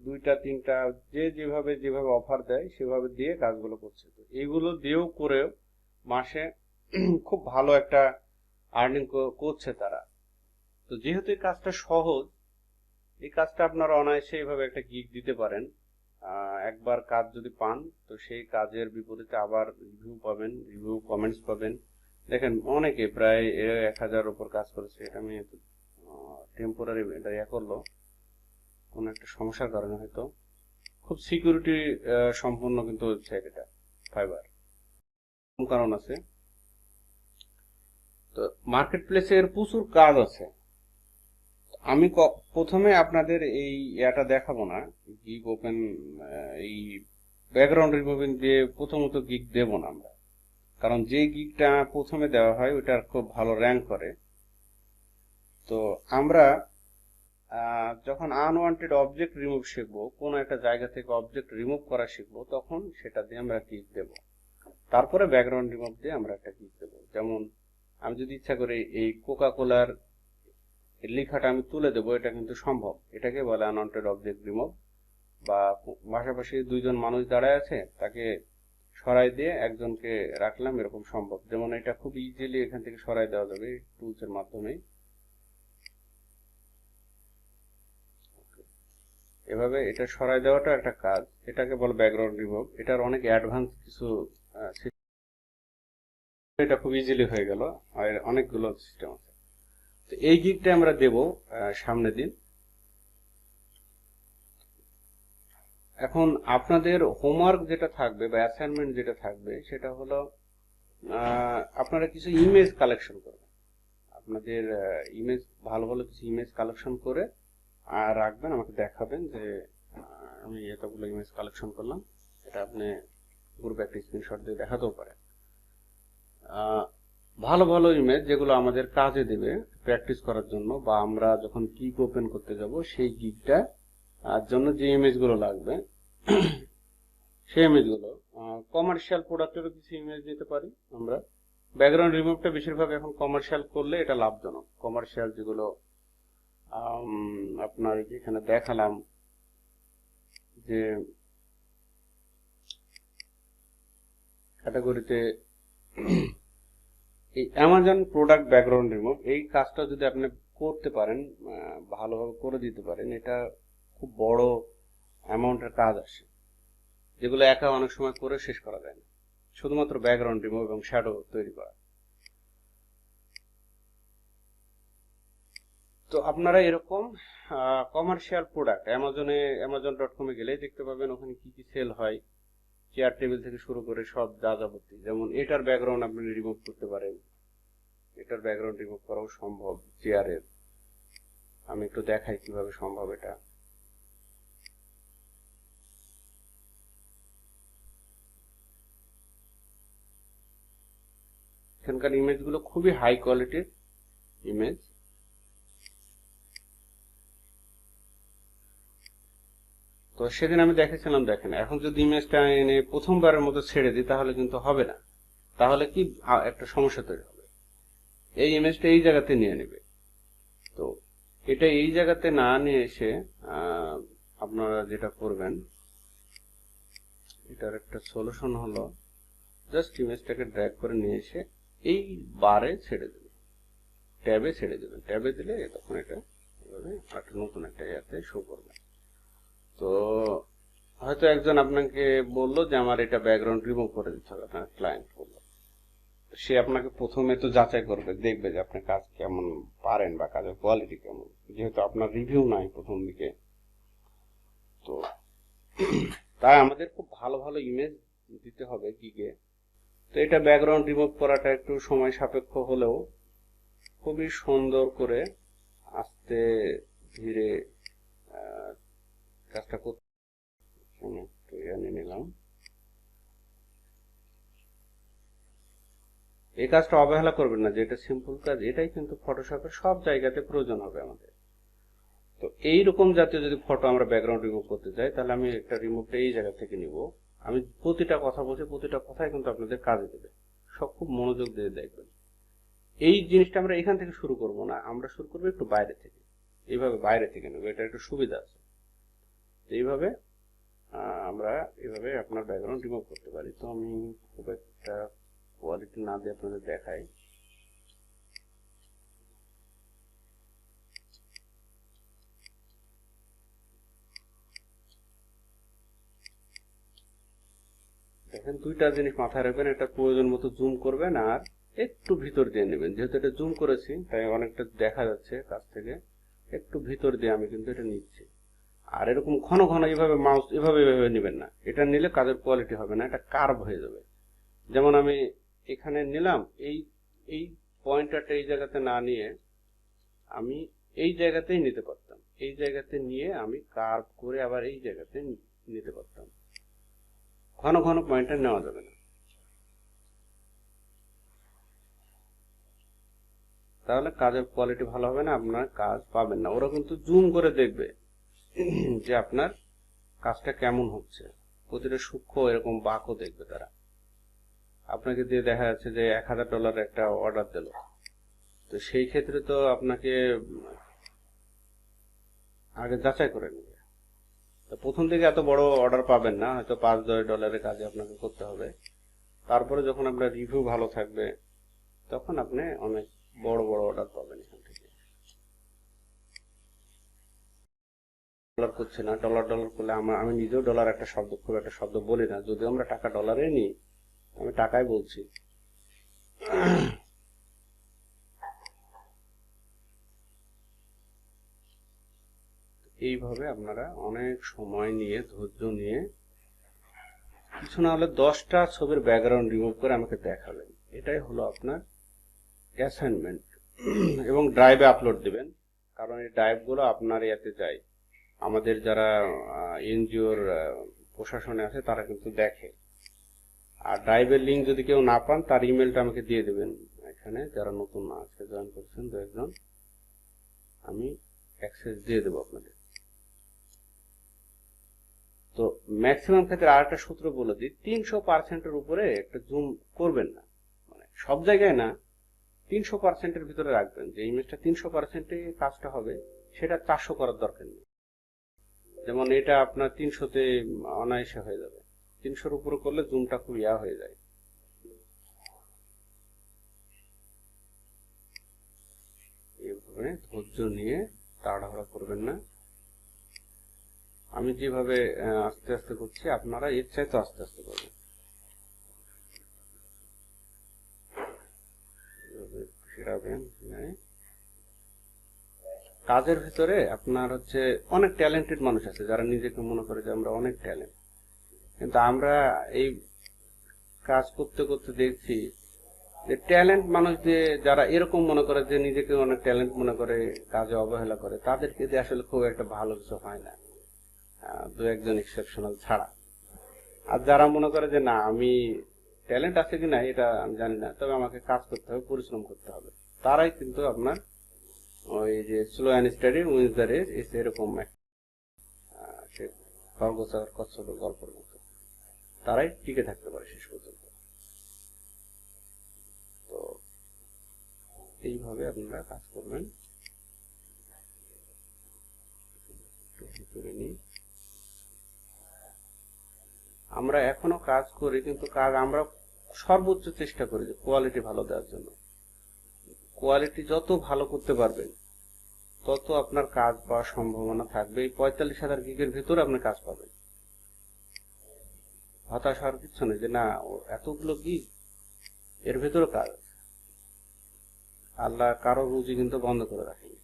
2টা 3টা যে যেভাবে যেভাবে অফার দেয় সেভাবে দিয়ে কাজগুলো করছে। তো এইগুলো দিয়েও করেও মাসে খুব ভালো একটা আর্নিং করছে তারা। তো যেহেতু এই কাজটা সহজ, এই কাজটা আপনারা অনায়াসে এইভাবে একটা গিগ দিতে পারেন। একবার কাজ যদি পান তো সেই কাজের বিপরীতে আবার রিভিউ পাবেন, রিভিউ কমেন্টস পাবেন। দেখেন অনেকে প্রায় 1000-এর উপর কাজ করেছে। এটা আমি টেম্পোরারি এটা করলো কোনো একটা সমস্যার কারণে, হয়তো খুব সিকিউরিটি সম্পন্ন কিন্তু ওয়েবসাইট এটা ফাইবার, কারণ আছে। তো মার্কেট প্লেসে এর প্রচুর কাজ আছে। আমি প্রথমে আপনাদের এই এটা দেখাবো না, গিগ ওপেন এই ব্যাকগ্রাউন্ড রিমুভিং দিয়ে প্রথমত গিগ দেব না আমরা, কারণ যে গিগটা প্রথমে দেওয়া হয় ওইটার খুব ভালো র্যাঙ্ক করে। তো আমরা যখন আনওয়ান্টেড অবজেক্ট রিমুভ শিখবো, কোনো একটা জায়গা থেকে অবজেক্ট রিমুভ করা শিখবো, তখন সেটা দিয়ে আমরা গিগ দেব। তারপরে ব্যাকগ্রাউন্ড রিমুভ দিয়ে আমরা একটা গিগ দেব। যেমন আমি যদি ইচ্ছা করি এই কোকা কোলার লেখাটা আমি তুলে দেবো, এটা কিন্তু সম্ভব। এটাকে বলে আনওয়ান্টেড অবজেক্ট রিমুভ। বা পাশাপাশি দুইজন মানুষ দাঁড়ায় আছে, তাকে সরাই দিয়ে একজনকে রাখলাম, এরকম সম্ভব। যেমন এটা খুব ইজিলি এখান থেকে সরাই দেওয়া যাবে টুলস এর মাধ্যমে। এভাবে এটা সরাই দেওয়াটা একটা কাজ, এটাকে বলে ব্যাকগ্রাউন্ড রিমুভ। এটার অনেক অ্যাডভান্স কিছু এটা খুব ইজিলি হয়ে গেল, আর অনেকগুলো সিস্টেম আছে। তো এই গিগটা আমরা দেব সামনের দিন। এখন আপনাদের হোমওয়ার্ক যেটা থাকবে বা অ্যাসাইনমেন্ট যেটা থাকবে সেটা হলো আপনারা কিছু ইমেজ কালেকশন করবেন। আপনাদের ইমেজ ভালো ভালো কিছু ইমেজ কালেকশন করে আর রাখবেন, আমাকে দেখাবেন যে আমি এতগুলো ইমেজ কালেকশন করলাম। এটা আপনি গ্রুপে একটা স্ক্রিনশট দিয়ে দেখাতেও পারেন। ভালো ভালো ইমেজ যেগুলো আমাদের কাজে দেবে প্র্যাকটিস করার জন্য, বা আমরা যখন গিগ ওপেন করতে যাব সেই গিগটা জন্য যে ইমেজগুলো লাগবে সেই ইমেজগুলো। কমার্শিয়াল প্রোডাক্টেরও কিছু ইমেজ নিতে পারি আমরা। ব্যাকগ্রাউন্ড রিমুভটা বেশিরভাগ এখন কমার্শিয়াল করলে এটা লাভজনক। কমার্শিয়াল যেগুলো আপনার এখানে দেখালাম, যে ক্যাটাগরিতে এই অ্যামাজন প্রোডাক্ট ব্যাকগ্রাউন্ড রিমুভ, এই কাজটা যদি আপনি করতে পারেন, ভালোভাবে করে দিতে পারেন, এটা খুব বড় অ্যামাউন্টের কাজ আসে, যেগুলো একা অনেক সময় করে শেষ করা যায় না, শুধুমাত্র ব্যাকগ্রাউন্ড রিমুভ এবং শ্যাডো তৈরি করা। তো আপনারা এরকম কমার্শিয়াল প্রোডাক্ট অ্যামাজন.কমে গেলেই দেখতে পাবেন ওখানে কি কি সেল হয়, চেয়ার টেবিল থেকে শুরু করে সব যা যাবতীয়। যেমন এটার ব্যাকগ্রাউন্ড আপনি রিমুভ করতে পারেন, এটার ব্যাকগ্রাউন্ড রিমুভ করাও সম্ভব চেয়ারের। আমি একটু দেখাই কিভাবে সম্ভব এটা। এখানকার ইমেজগুলো খুবই হাই কোয়ালিটির ইমেজ। তো সেদিন আমি দেখেছিলাম, দেখেন এখন যদি ইমেজটা এনে প্রথমবারের মতো ছেড়ে দিই তাহলে কিন্তু হবে না, তাহলে কি একটা সমস্যা তৈরি হবে। এই ইমেজটা এই জায়গাতে নিয়ে নেবে। তো এটা এই জায়গাতে না নিয়ে এসে আপনারা যেটা করবেন, এটার একটা সলিউশন হলো জাস্ট ইমেজটাকে ড্র্যাগ করে নিয়ে এসে এই বারে ছেড়ে দেবেন, ট্যাবে ছেড়ে দেবেন। ট্যাবে দিলে তখন এটা এভাবে একটা নতুন একটা ইয়াতে শো করবে। তো হয়তো একজন আপনাকে বললো যে আমার এটা ব্যাকগ্রাউন্ড রিমুভ করে দিতে হবে, আপনার ক্লায়েন্ট বললো। সে আপনাকে প্রথমে তো যাচাই করবে, দেখবে যে আপনি কাজ কেমন পারেন বা কাজের কোয়ালিটি কেমন, যেহেতু আপনার রিভিউ নাই প্রথম দিকে। তো তাই আমাদের খুব ভালো ভালো ইমেজ দিতে হবে গিগে। তো এটা ব্যাকগ্রাউন্ড রিমুভ করাটা একটু সময় সাপেক্ষ হলেও খুবই সুন্দর করে আস্তে ধীরে কাজটা করতে একটু এনে নিলাম। এই কাজটা অবহেলা করবেন না, যে এটা সিম্পল কাজ, এটাই কিন্তু ফটোশপের সব জায়গাতে প্রয়োজন হবে আমাদের। তো এইরকম জাতীয় যদি ফটো আমরা ব্যাকগ্রাউন্ড রিমুভ করতে চাই, তাহলে আমি একটা রিমুভটা এই জায়গা থেকে নিব। আমি প্রতিটা কথা বলছি, প্রতিটা কথাই কিন্তু আপনাদের কাজে দেবে, সব খুব মনোযোগ দিয়ে দেখবেন। এই জিনিসটা আমরা এখান থেকে শুরু করব না, আমরা শুরু করবো একটু বাইরে থেকে। এইভাবে বাইরে থেকে নেবো, এটা একটু সুবিধা আছে। এইভাবে আমরা এভাবে আপনার ব্যাকগ্রাউন্ড রিমুভ করতে পারি। তো আমি খুব একটা কোয়ালিটি না দিয়ে আপনাদের দেখাই। দেখেন দুইটা জিনিস মাথায় রাখবেন, এটা প্রয়োজন মতো জুম করবেন আর একটু ভিতর দিয়ে নেবেন। যেহেতু এটা জুম করেছি তাই অনেকটা দেখা যাচ্ছে কাছ থেকে, একটু ভিতর দিয়ে আমি কিন্তু এটা নিচ্ছি। আর এরকম ঘন ঘন এইভাবে মাউস এভাবে নেবেন না, এটা নিলে কাজের কোয়ালিটি হবে না, এটা কার্ভ হয়ে যাবে। যেমন আমি এখানে নিলাম, এই এই পয়েন্টারটা এই জায়গাতে না নিয়ে আমি এই জায়গাতেই নিতে পারতাম, এই জায়গাতে নিয়ে আমি কার্ভ করে আবার এই জায়গাতে নিতে পারতাম। ঘন ঘন পয়েন্টার নেওয়া যাবে না, তাহলে কাজের কোয়ালিটি ভালো হবে না, আপনার কাজ পাবেন না। ওরা কিন্তু জুম করে দেখবে যে আপনার কাজটা কেমন হচ্ছে, প্রতিটা সূক্ষ্ম এরকম বাঁকও দেখবে তারা। আপনাকে দিয়ে দেখা যাচ্ছে যে $1000 একটা অর্ডার দিল, তো সেই ক্ষেত্রে তো আপনাকে আগে যাচাই করে নেবে। তো প্রথম দিকে এত বড় অর্ডার পাবেন না, হয়তো $5-10 কাজে আপনাকে করতে হবে। তারপরে যখন আপনার রিভিউ ভালো থাকবে তখন আপনি অনেক বড় বড় অর্ডার পাবেন এখান থেকে। ডলার করছে না, ডলার ডলার করলে আমি নিজেও ডলার একটা শব্দ, খুব একটা শব্দ বলি না, যদিও আমরা টাকা ডলারে নিই, আমি টাকাই বলছি। এইভাবে আপনারা অনেক সময় নিয়ে ধৈর্য নিয়ে কিছু না হলে 10টা ছবির ব্যাকগ্রাউন্ড রিমুভ করে আমাকে দেখাবেন। এটাই হলো আপনার অ্যাসাইনমেন্ট। এবং ড্রাইভে আপলোড দিবেন, কারণ এই ড্রাইভগুলো আপনার ইয়াতে যায়। আমাদের যারা এনজিওর প্রশাসনে আছে তারা কিন্তু দেখে। আর ড্রাইভের লিঙ্ক যদি কেউ না পান, তার ইমেলটা আমাকে দিয়ে দেবেন। এখানে যারা নতুন আজকে জয়েন করছেন 2-1জন, আমি অ্যাক্সেস দিয়ে দেবো আপনাদের। তো ম্যাক্সিমাম ক্ষেত্রে আর একটা সূত্র বলে দিই, 300%-এর উপরে একটা জুম করবেন না, মানে সব জায়গায় না, 300%-এর ভিতরে রাখবেন। যে ইমেজটা 300%-এ কাজটা হবে সেটা 400 করার দরকার নেই। যেমন এটা আপনার 300-তে অনায়াসে হয়ে যাবে। 300-র উপরে করলে জুমটা খুব হয়ে যায়। এইভাবে ধৈর্য নিয়ে তাড়াহুড়া করবেন না। আমি যেভাবে আস্তে আস্তে করছি আপনারা এর চাইতে আস্তে আস্তে করবেন। ফেরাবেন। কাজের ভিতরে আপনার হচ্ছে অনেক ট্যালেন্টেড মানুষ আছে যারা নিজেকে মনে করে যে আমরা অনেক ট্যালেন্ট, কিন্তু আমরা এই কাজ করতে করতে দেখছি যে ট্যালেন্ট মানুষ দিয়ে যারা এরকম মনে করে যে নিজেকে অনেক ট্যালেন্ট মনে করে কাজে অবহেলা করে তাদেরকে দিয়ে আসলে খুব একটা ভালো কিছু হয় না, দু একজন এক্সেপশনাল ছাড়া। আর যারা মনে করে যে না আমি ট্যালেন্ট আছে কিনা এটা আমি জানি না, তবে আমাকে কাজ করতে হবে, পরিশ্রম করতে হবে, তারাই কিন্তু আপনার ওই যে slow and steady wins the race এরকম সে খরগোশ আর কচ্ছপের গল্পের মতো তারাই টিকে থাকতে পারে শেষ পর্যন্ত। তো এইভাবে আপনারা কাজ করবেন। আমরা এখনো কাজ করি, কিন্তু কাজ আমরা সর্বোচ্চ চেষ্টা করি যে কোয়ালিটি ভালো দেওয়ার জন্য। কোয়ালিটি যত ভালো করতে পারবেন তত আপনার কাজ পাওয়ার সম্ভাবনা থাকবে। এই 45,000 গিগের ভিতরে আপনি কাজ পাবেন। হতাশ হওয়ার কিছু নেই যে না এতগুলো গিগ এর ভেতরে কাজ আছে। আল্লাহ কারো রুজি কিন্তু বন্ধ করে রাখেনি।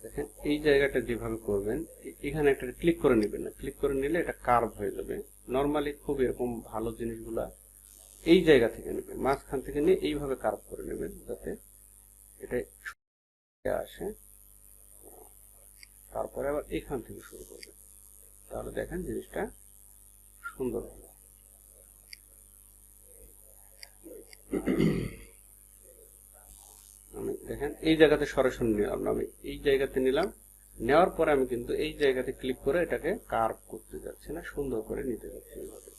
দেখেন এই জায়গাটা যেভাবে করবেন, এখানে একটা ক্লিক করে নেবেন না, ক্লিক করে নিলে এটা কার্ভ হয়ে যাবে। নর্মালি খুব এরকম ভালো জিনিসগুলা এই জায়গা থেকে নেবেন, মাঝখান থেকে নিয়ে এইভাবে কার্ভ করে নেবেন যাতে এটা আসে। তারপরে আবার এখান থেকে শুরু করবেন, তাহলে দেখেন জিনিসটা সুন্দর হবে। আমি দেখেন এই জায়গাতে সরাসরি নিলাম না, আমি এই জায়গাতে নিলাম, নেওয়ার পরে আমি কিন্তু এই জায়গাতে ক্লিক করে এটাকে কার্ভ করতে যাচ্ছি না, সুন্দর করে নিতে যাচ্ছি এইভাবে।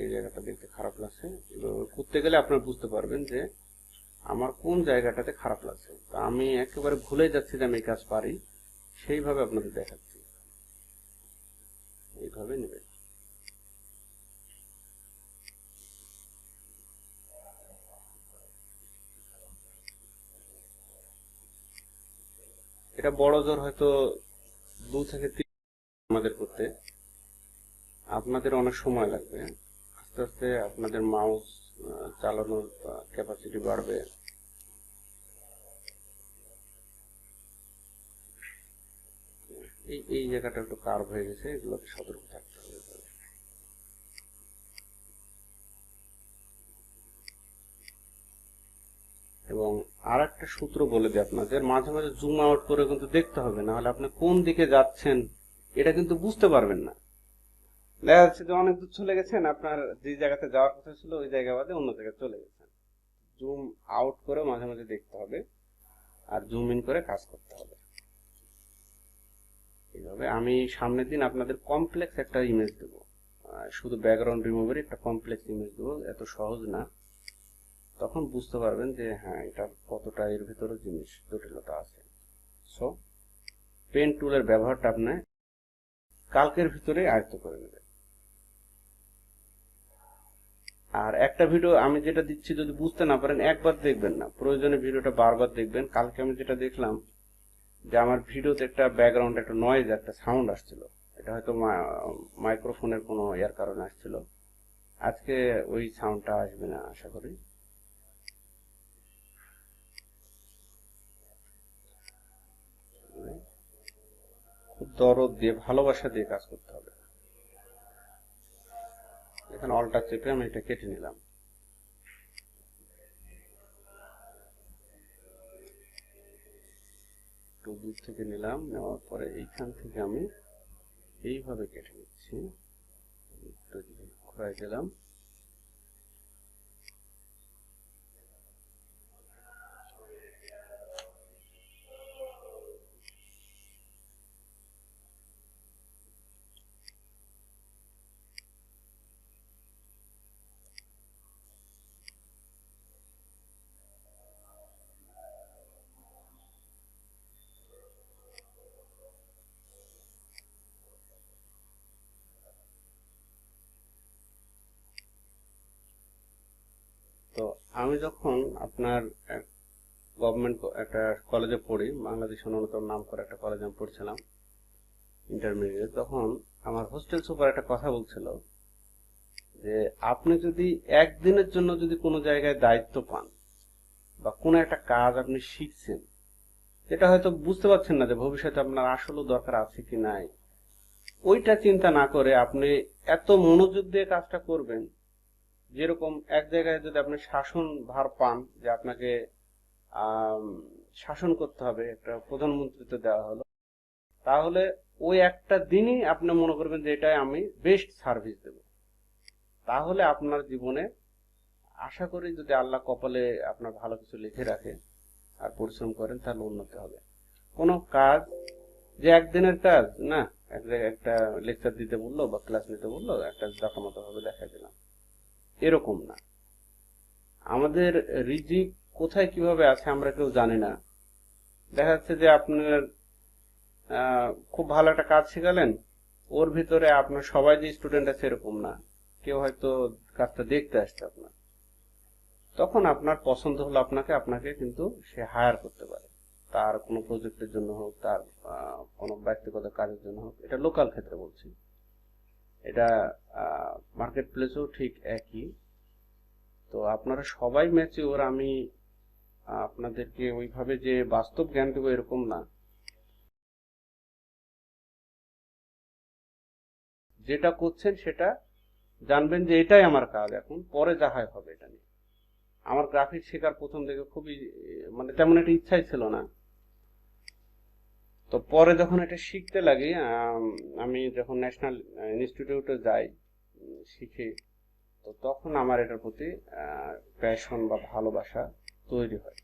এই জায়গাটা দেখতে খারাপ লাগছে, করতে গেলে আপনারা বুঝতে পারবেন যে আমার কোন জায়গাটাতে খারাপ লাগছে। তা আমি একেবারে ভুলে যাচ্ছি যে আমি এই কাজ পারি, সেইভাবে আপনাদের দেখাচ্ছি। এইভাবে নেবেন। এটা বড় জোর হয়তো 2 থেকে 3 আমাদের করতে, আপনাদের অনেক সময় লাগবে। আস্তে আস্তে আপনাদের মাউস চালানোর ক্যাপাসিটি বাড়বে। এই জায়গাটা একটু কার্ভ হয়ে গেছে, এগুলোকে সতর্ক থাকতে হবে। এবং আর একটা সূত্র বলে দিই আপনাদের, মাঝে মাঝে জুম আউট করে কিন্তু দেখতে হবে, না হলে আপনি কোন দিকে যাচ্ছেন এটা কিন্তু বুঝতে পারবেন না। দেখা যাচ্ছে যে অনেক দূর চলে গেছেন, আপনার যে জায়গাতে যাওয়ার কথা ছিল ওই জায়গা বাদে অন্য জায়গায় চলে গেছেন। জুম আউট করে মাঝে মাঝে দেখতে হবে, আর জুম ইন করে কাজ করতে হবে। এইভাবে আমি সামনের দিন আপনাদের কমপ্লেক্স একটা ইমেজ দেবো, শুধু ব্যাকগ্রাউন্ড রিমুভের একটা কমপ্লেক্স ইমেজ দেবো, এত সহজ না। তখন বুঝতে পারবেন যে হ্যাঁ এটা কতটা এর ভিতরে জিনিস জটিলতা আছে। সো পেন টুলের ব্যবহারটা আপনি কালকের ভিতরে আয়ত্ত করে নেবেন। আর একটা ভিডিও আমি যেটা দিচ্ছি যদি বুঝতে না পারেন একবার দেখবেন না, প্রয়োজনে ভিডিওটা বারবার দেখবেন। কালকে আমি যেটা দেখলাম যে আমার ভিডিওতে একটা ব্যাকগ্রাউন্ড একটা নয়েজ একটা সাউন্ড আসছিল, এটা হয়তো মাইক্রোফোনের কোনো ইয়ার কারণে আসছিল। আজকে ওই সাউন্ডটা আসবে না আশা করি। খুব দরদ দিয়ে ভালোবাসা দিয়ে কাজ করতে হবে। এখানে অল্টা চেপে আমি এটা কেটে নিলাম। একটু দূর থেকে নিলাম, নেওয়ার পরে এইখান থেকে আমি এইভাবে কেটে নিচ্ছি, একটু ঘুরাই দিলাম। তো আমি যখন আপনার গভর্নমেন্ট একটা কলেজে পড়ি, বাংলাদেশের অন্যতম নাম করা একটা কলেজে আমি পড়ছিলাম ইন্টারমিডিয়েট, তখন আমার হোস্টেল সুপার একটা কথা বলছিল যে আপনি যদি একদিনের জন্য যদি কোনো জায়গায় দায়িত্ব পান বা কোনো একটা কাজ আপনি শিখছেন, যেটা হয়তো বুঝতে পারছেন না যে ভবিষ্যতে আপনার আসলেও দরকার আছে কি নাই, ওইটা চিন্তা না করে আপনি এত মনোযোগ দিয়ে কাজটা করবেন, যেরকম এক জায়গায় যদি আপনি শাসন ভার পান যে আপনাকে আম, শাসন করতে হবে, একটা প্রধানমন্ত্রীত্ব দেওয়া হলো, তাহলে ওই একটা দিনই আপনি মনে করবেন যে এটাই আমি বেস্ট সার্ভিস দেব। তাহলে আপনার জীবনে আশা করি যদি আল্লাহ কপালে আপনার ভালো কিছু লিখে রাখে আর পরিশ্রম করেন, তাহলে উন্নতি হবে। কোনো কাজ যে একদিনের কাজ না, এক জায়গায় একটা লেকচার দিতে বললো বা ক্লাস নিতে বললো, একটা দেখামতো ভাবে দেখা দিলাম, এরকম না। আমাদের রিজিক কোথায় কিভাবে আছে আমরা কেউ জানি না। দেখা যাচ্ছে যে আপনার খুব ভালো একটা কাজ শিখালেন, ওর ভিতরে আপনার সবাই যে স্টুডেন্ট আছে এরকম না, কেউ হয়তো কাজটা দেখতে আসছে আপনার, তখন আপনার পছন্দ হলো আপনাকে আপনাকে কিন্তু সে হায়ার করতে পারে, তার কোনো প্রজেক্টের জন্য হোক, তার কোনো ব্যক্তিগত কাজের জন্য হোক। এটা লোকাল ক্ষেত্রে বলছি, এটা মার্কেট প্লেসেও ঠিক একই। তো আপনারা সবাই ম্যাচিওর, আমি আপনাদেরকে ওইভাবে যে বাস্তব জ্ঞান দেবো এরকম না। যেটা করছেন সেটা জানবেন যে এটাই আমার কাজ, এখন পরে যা হয় হবে এটা নিয়ে। আমার গ্রাফিক্স শেখার প্রথম থেকে খুবই মানে তেমন একটা ইচ্ছাই ছিল না। তো পরে যখন এটা শিখতে লাগি, আমি যখন ন্যাশনাল ইনস্টিটিউটে যাই শিখি, তো তখন আমার এটার প্রতি প্যাশন বা ভালোবাসা তৈরি হয়।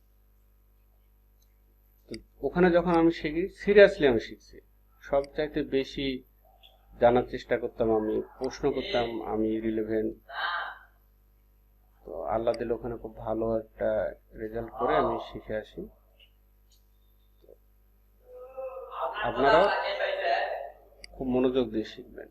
তো ওখানে যখন আমি শিখি, সিরিয়াসলি আমি শিখছি, সব চাইতে বেশি জানার চেষ্টা করতাম, আমি প্রশ্ন করতাম, আমি রিলেভেন্ট। তো আল্লাহ দিলে ওখানে খুব ভালো একটা রেজাল্ট করে আমি শিখে আসি। আপনারাও খুব মনোযোগ দিয়ে শিখবেন।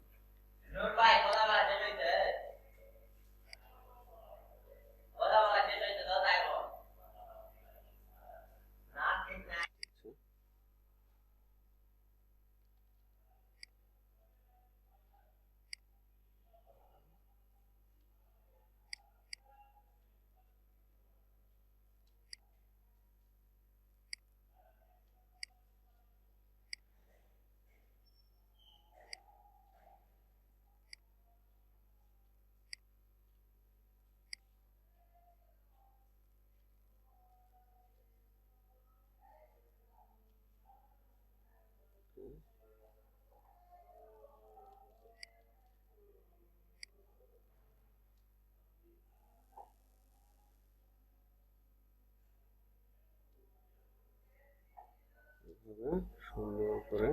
সুন্দর করে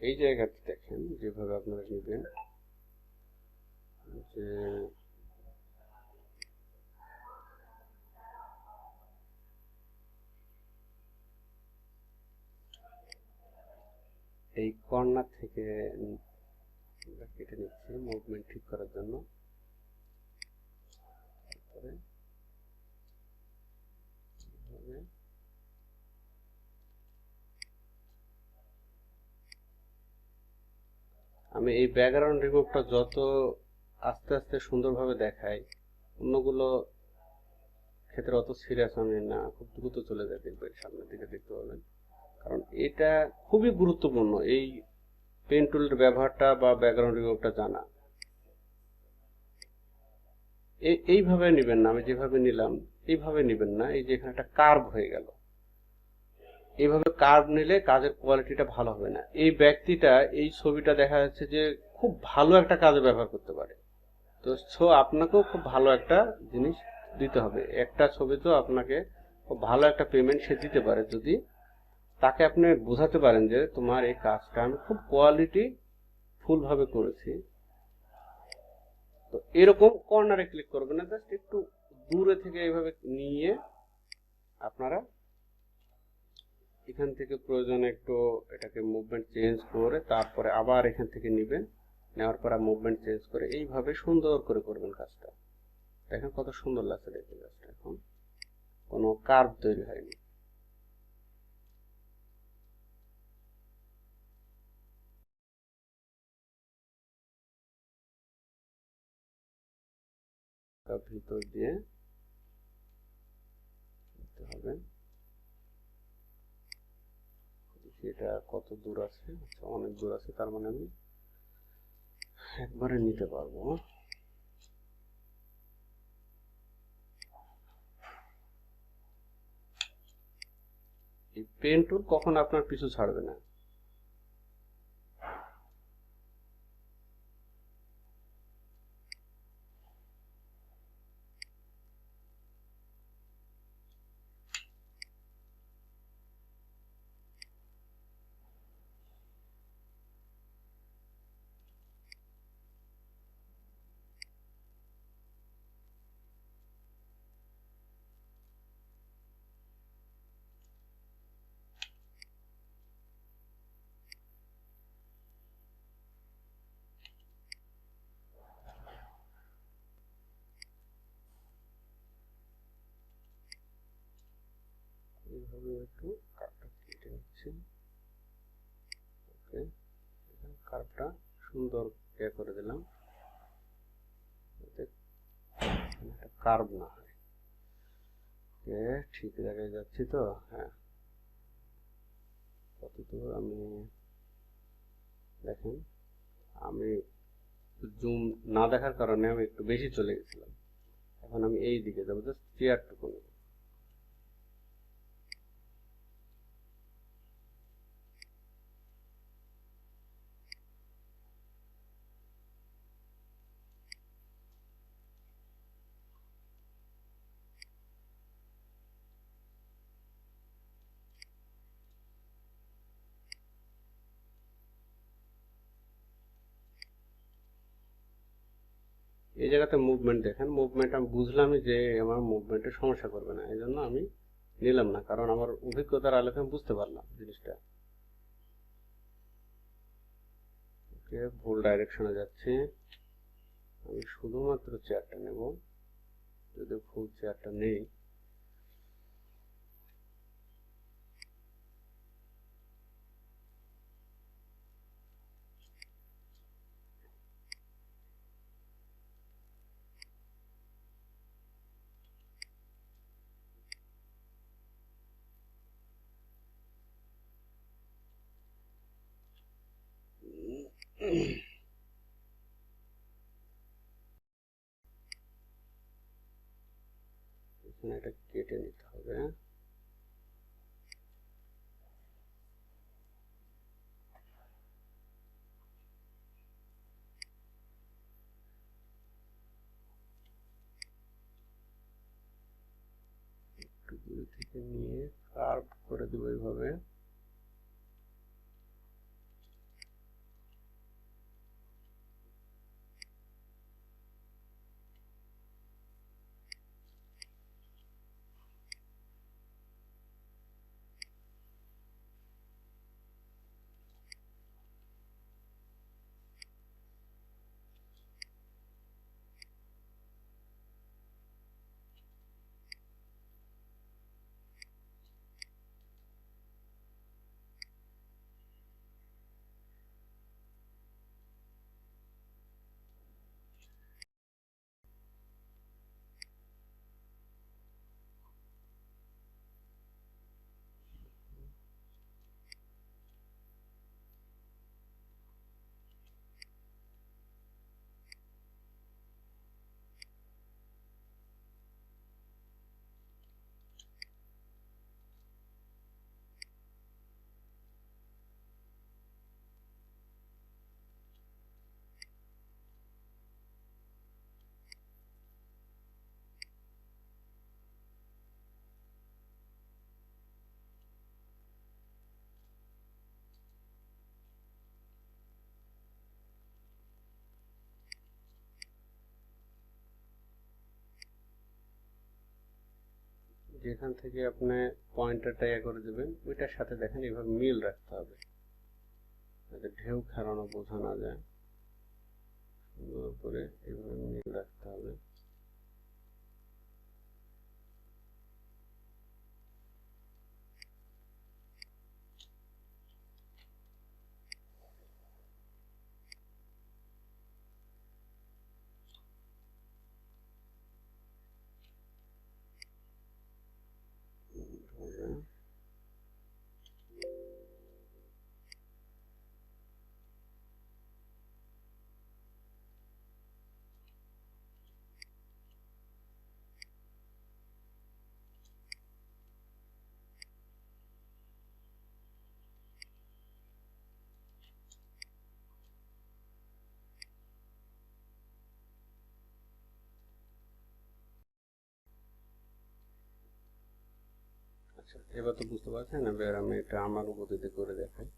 এই জায়গাতে দেখেন যেভাবে আপনারা নিবেন, যে এই কর্নার থেকে কেটে নিচ্ছি মুভমেন্ট ঠিক করার জন্য। তারপরে আমি এই ব্যাকগ্রাউন্ড রিমুভটা যত আস্তে আস্তে সুন্দরভাবে দেখাই, অন্যগুলো ক্ষেত্রে অত সিরিয়াস আমি না, খুব দ্রুত চলে যায়, দেখবেন সামনের দিকে দেখতে পাবেন। কারণ এটা খুবই গুরুত্বপূর্ণ, এই পেন টুলের ব্যবহারটা বা ব্যাকগ্রাউন্ড রিমুভটা জানা। এইভাবে নেবেন না, আমি যেভাবে নিলাম এইভাবে নেবেন না, এই যে এখানে একটা কার্ভ হয়ে গেল, এইভাবে কার্ভ নিলে কাজের কোয়ালিটিটা ভালো হবে না। এই ব্যক্তিটা এই ছবিটা দেখা যাচ্ছে যে খুব ভালো একটা কাজে ব্যবহার করতে পারে, তো আপনাকেও খুব ভালো একটা জিনিস দিতে হবে। একটা ছবি তো আপনাকে খুব ভালো একটা পেমেন্ট সে দিতে পারে যদি তাকে আপনি বোঝাতে পারেন যে তোমার এই কাজটা আমি খুব কোয়ালিটি ফুল ভাবে করেছি। তো এরকম কর্নারে ক্লিক করবেন না, জাস্ট একটু দূরে থেকে এইভাবে নিয়ে আপনারা এখান থেকে প্রয়োজনে একটু এটাকে মুভমেন্ট চেঞ্জ করে তারপরে আবার এখান থেকে নেবেন, নেওয়ার পর মুভমেন্ট চেঞ্জ করে এইভাবে সুন্দর করে করবেন কাজটা। দেখেন কত সুন্দর লাগছে দেখতে কাজটা, এখন কোনো কার্ভ তৈরি হয়নি। ভিতর দিয়ে দিতে হবে। এটা কত দূর আছে? আচ্ছা, অনেক দূর আছে, তার মানে আমি একবারে নিতে পারবো। এই পেন টুল কখন আপনার পিছু ছাড়বে না। এইভাবে একটু কার্ভটা কেটে নিচ্ছি। ওকে, কার্ভটা সুন্দর করে দিলাম, যাতে একটা কার্ভ না হয়। ঠিক জায়গায় যাচ্ছি তো? হ্যাঁ, কতদূর আমি দেখেন, আমি জুম না দেখার কারণে আমি একটু বেশি চলে গেছিলাম। এখন আমি এই দিকে যাবো, জাস্ট চেয়ারটুকু নেব। এই জায়গাতে মুভমেন্ট দেখেন, মুভমেন্ট আমি বুঝলামই যে আমার মুভমেন্টে সমস্যা করবে না, এই জন্য আমি নিলাম না, কারণ আমার অভিজ্ঞতার আলোকে আমি বুঝতে পারলাম জিনিসটা। ওকে, ভুল ডাইরেকশনে যাচ্ছি। আমি শুধুমাত্র চেয়ারটা নেব, যদি ফুল চেয়ারটা নেই। এখানে এটা কেটে নিতে হবে। একটু দূর থেকে নিয়ে কার্ভ করে দেবো এইভাবে। যেখান থেকে আপনি পয়েন্টারটা ইয়ে করে দেবেন ওইটার সাথে দেখেন এইভাবে মিল রাখতে হবে, যাতে ঢেউ খেলানো বোঝা না যায়। সুন্দর করে এইভাবে মিল রাখতে হবে। আচ্ছা, এবার তো বুঝতে পারছেন। এবার আমি এটা আমার গতিতে করে দেখাই।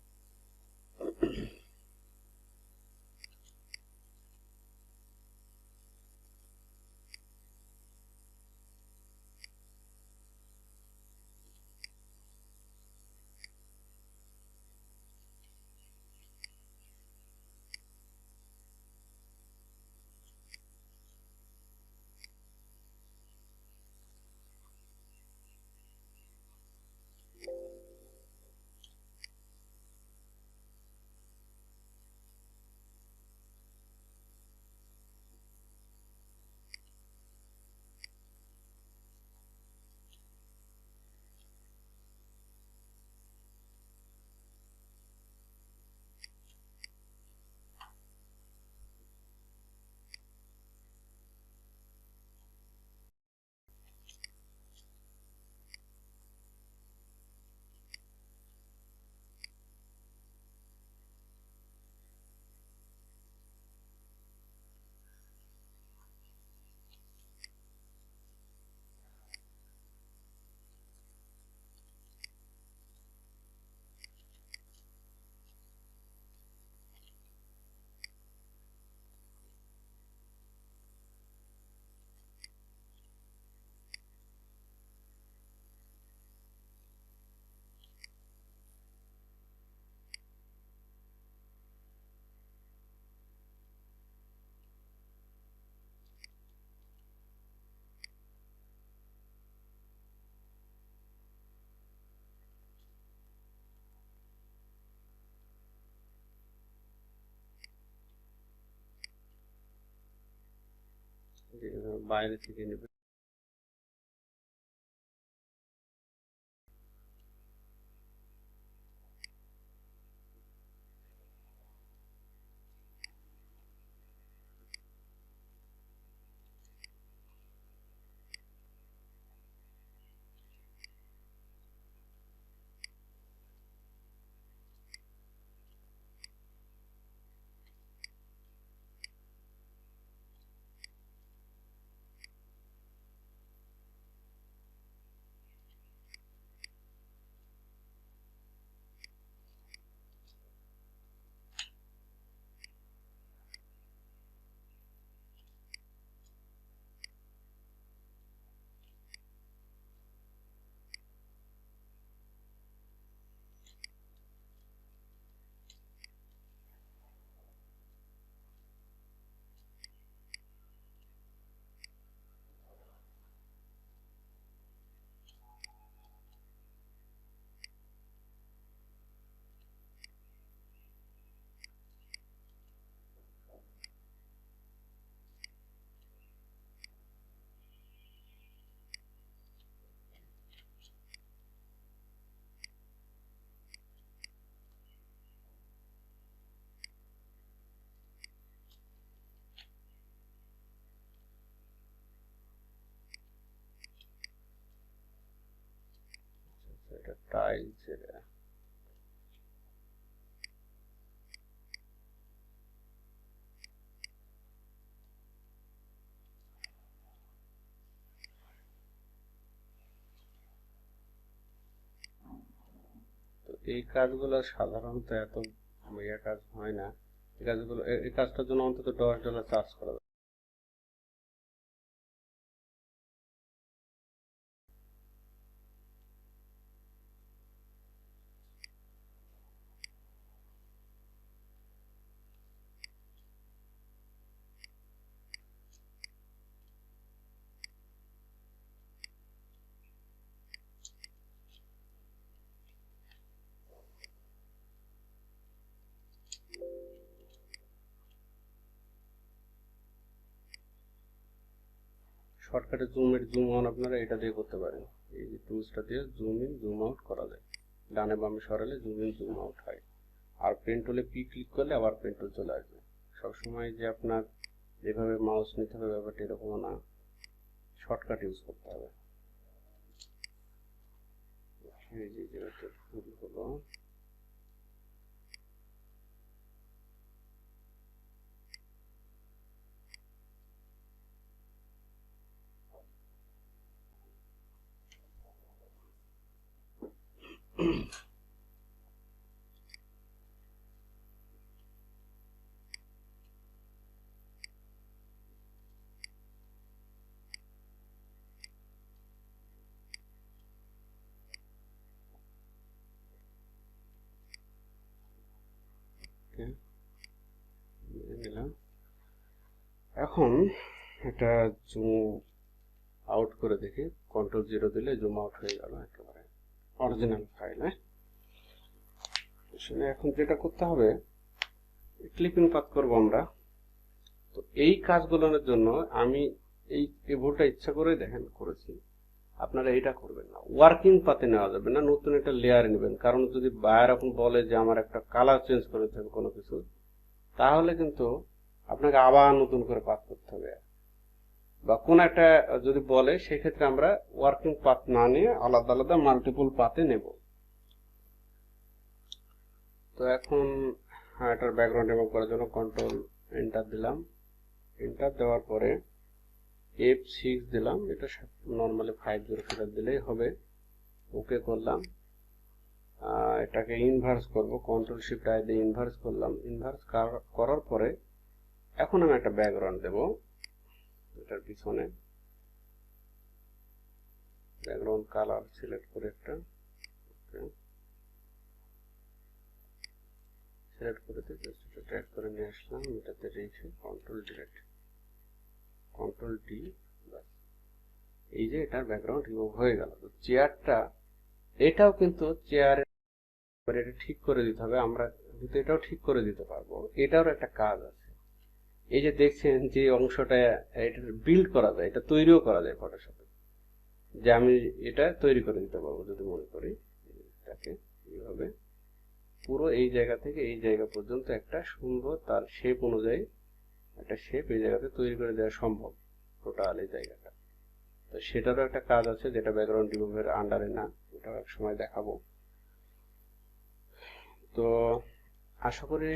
বাইরে থেকে নেবে। এটা টাইলস এটা। তো এই কাজগুলো সাধারণত এত কাজ হয় না। এই কাজগুলো, এই কাজটার জন্য অন্তত $10 চার্জ করা। শর্টকাটে জুম অন আপনারা এটা দিয়ে করতে পারেন। এই যে টুলসটা দিয়ে জুম ইন জুম আউট করা যায়, ডানে বামে সরালে জুম ইন জুম আউট হয়। আর পেন টুলে পি ক্লিক করলে আবার পেন টুল চলে আসবে। সবসময় যে আপনার যেভাবে মাউস নিতে হবে ব্যাপারটা এরকমও না, শর্টকাট ইউজ করতে হবে। এই যে যেটা ভুল হলো, নিলাম। এখন এটা জুম আউট করে দেখি, কন্ট্রোল 0 দিলে জুম আউট হয়ে গেল একেবারে অরিজিনাল ফাইল। এখন যেটা করতে হবে, ক্লিপিং পাথ করব আমরা। তো এই কাজগুলোর জন্য আমি এই ভুলটা ইচ্ছা করে দেখেন করেছি, আপনারা এইটা করবেন না, ওয়ার্কিং পাতে নেওয়া যাবে না, নতুন একটা লেয়ার নেবেন। কারণ যদি বায়ার এখন বলে যে আমার একটা কালার চেঞ্জ করে দিতে হবে কোনো কিছু, তাহলে কিন্তু আপনাকে আবার নতুন করে পাথ করতে হবে। বা কোন একটা যদি বলে, সেক্ষেত্রে আমরা ওয়ার্কিং পাথ না নিয়ে আলাদা আলাদা মাল্টিপল পাথে নেব। তো এখন এটার ব্যাকগ্রাউন্ড রিমুভ করার জন্য কন্ট্রোল এন্টার দিলাম। এন্টার দেওয়ার পরে F6 দিলাম, এটা নর্মালি 5 দিলেই হবে। ওকে করলাম। এটাকে ইনভার্স করব, কন্ট্রোল শিফট আই দিয়ে ইনভার্স করলাম। ইনভার্স করার পরে এখন আমি একটা ব্যাকগ্রাউন্ড দেব এটার পিছনে। ব্যাকগ্রাউন্ড কালার সিলেক্ট করে একটা সিলেক্ট করে দিয়ে জাস্ট এটা ট্র্যাক করে নিয়ে আসলাম। এটাতে রেখে কন্ট্রোল ডিলিট, কন্ট্রোল ডি, এই যে এটার ব্যাকগ্রাউন্ড রিমুভ হয়ে গেল। তো চেয়ারটা, এটাও কিন্তু চেয়ারের এটা ঠিক করে দিতে হবে। আমরা কিন্তু এটাও ঠিক করে দিতে পারবো, এটারও একটা কাজ আছে। এই যে দেখছেন যে অংশটা এটা বিল্ড করা যায়, এটা তৈরিও করা যায় ফটোশপে, যে আমি এটা তৈরি করে দিতে পারবো যদি মনে করি। এটাকে এইভাবে পুরো এই জায়গা থেকে এই জায়গা পর্যন্ত একটা সুন্দর তার শেপ অনুযায়ী একটা শেপ এই জায়গাতে তৈরি করে দেওয়া সম্ভব, টোটাল এই জায়গাটা। তো সেটারও একটা কাজ আছে, যেটা ব্যাকগ্রাউন্ড রিমুভের আন্ডারে না, এটাও এক সময় দেখাবো। তো আশা করি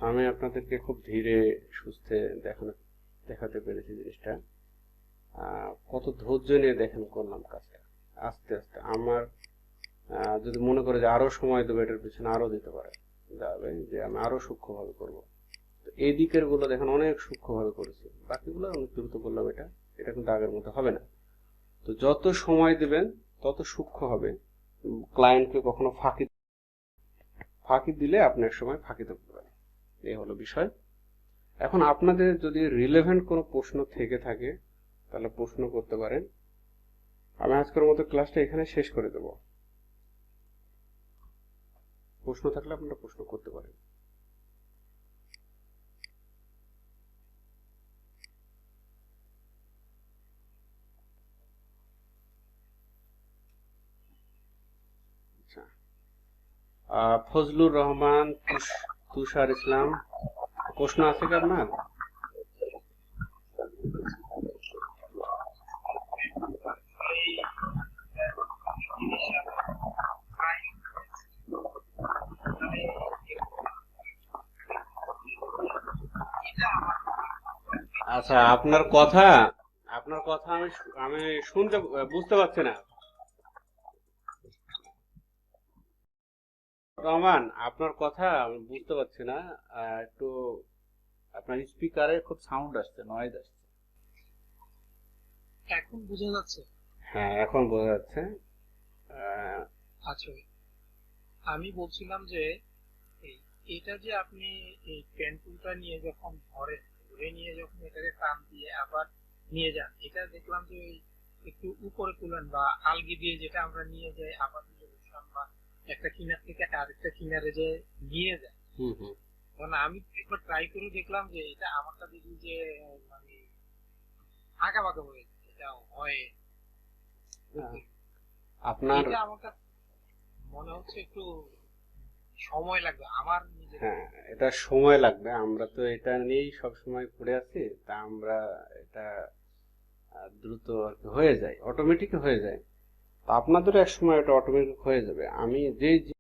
আমি আপনাদেরকে খুব ধীরে সুস্থে দেখাতে পেরেছি জিনিসটা। কত ধৈর্য নিয়ে দেখেন করলাম কাজটা, আস্তে আস্তে। আমার যদি মনে করে যে আরো সময় দেবো, এটার পিছনে আরো দিতে পারে যাবে, যে আমি আরো সূক্ষ্মভাবে করবো। তো এই দিকের গুলো দেখেন অনেক সূক্ষ্মভাবে করেছি, বাকিগুলো অনেক দ্রুত করলাম। এটা কিন্তু আগের মতো হবে না। তো যত সময় দেবেন তত সূক্ষ্ম হবে। ক্লায়েন্টকে কখনো ফাঁকি দিলে আপনি এক সময় ফাঁকিতে পড়বেন, এই হলো বিষয়। এখন আপনাদের যদি রিলেভেন্ট কোনো প্রশ্ন থেকে থাকে তাহলে প্রশ্ন করতে পারেন। আমি আজকের মতো ক্লাসটা এখানে শেষ করে দেব। প্রশ্ন থাকলে আপনারা প্রশ্ন করতে পারেন। আচ্ছা, ফজলুর রহমান, তুষার ইসলাম, প্রশ্ন আছে কি আপনার? আচ্ছা, আপনার কথা আমি শুনতে বুঝতে পারছি না। রহমান, আপনার কথা আমি বুঝতে পারছি না। একটু আপনার স্পিকারে খুব সাউন্ড আসছে, নয়েজ আসছে। এখন বোঝা যাচ্ছে? হ্যাঁ, এখন বোঝা যাচ্ছে। আহ, আচ্ছা, আমি বলছিলাম যে এই এটা যে আপনি এই পেন টুলটা নিয়ে যখন ধরে নিয়ে যখন এটাকে টান দিয়ে আবার নিয়ে যান, এটা দেখলাম যে ওই একটু উপরে তুলেন বা আলগি দিয়ে যেটা আমরা নিয়ে যাই আবার নিয়ে বসলাম, বা একটা কিনার থেকে আরেকটা কিনারে যে নিয়ে যায়। হুম হুম। কারণ আমি একবার ট্রাই করে দেখলাম যে এটা আমারটা দেখি যে মানে আঁকা বাঁকা হয়ে যায়, এটা হয় আপনার এটা আমার কাছে মনে হচ্ছে একটু সময় লাগবে আমার নিজের। হ্যাঁ, এটা সময় লাগবে। আমরা তো এটা নিয়েই সব সময় পড়ে আছি, তা আমরা এটা দ্রুত আর কি হয়ে যায়, অটোমেটিক হয়ে যায়। তো আপনাদের এক সময় এটা অটোমেটিক হয়ে যাবে। আমি যে যে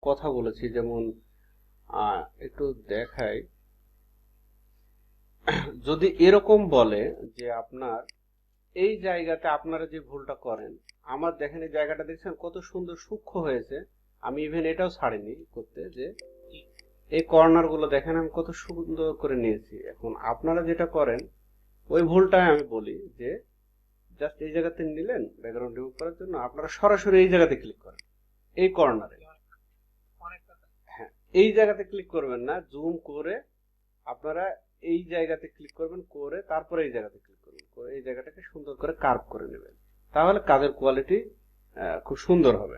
কথা বলেছি, যেমন একটু দেখাই, যদি এরকম বলে যে আপনার এই জায়গাতে আপনারা যে ভুলটা করেন, আমার দেখেন এই জায়গাটা দেখছেন কত সুন্দর সূক্ষ্ম হয়েছে। আমি ইভেন এটাও ছাড়িনি করতে, যে এই কর্নার গুলো দেখেন আমি কত সুন্দর করে নিয়েছি। এখন আপনারা যেটা করেন ওই ভুলটাই আমি বলি, যে জাস্ট এই জায়গাতে নিলেন ব্যাকগ্রাউন্ড রিমুভ করার জন্য, আপনারা সরাসরি এই জায়গাতে ক্লিক করেন, এই কর্নারে। অনেক কথা। হ্যাঁ, এই জায়গাতে ক্লিক করবেন না, জুম করে আপনারা এই জায়গাতে ক্লিক করবেন, করে তারপরে এই জায়গাতে ক্লিক করবেন, করে এই জায়গাটাকে সুন্দর করে কার্ভ করে নেবেন, তাহলে কাজের কোয়ালিটি খুব সুন্দর হবে।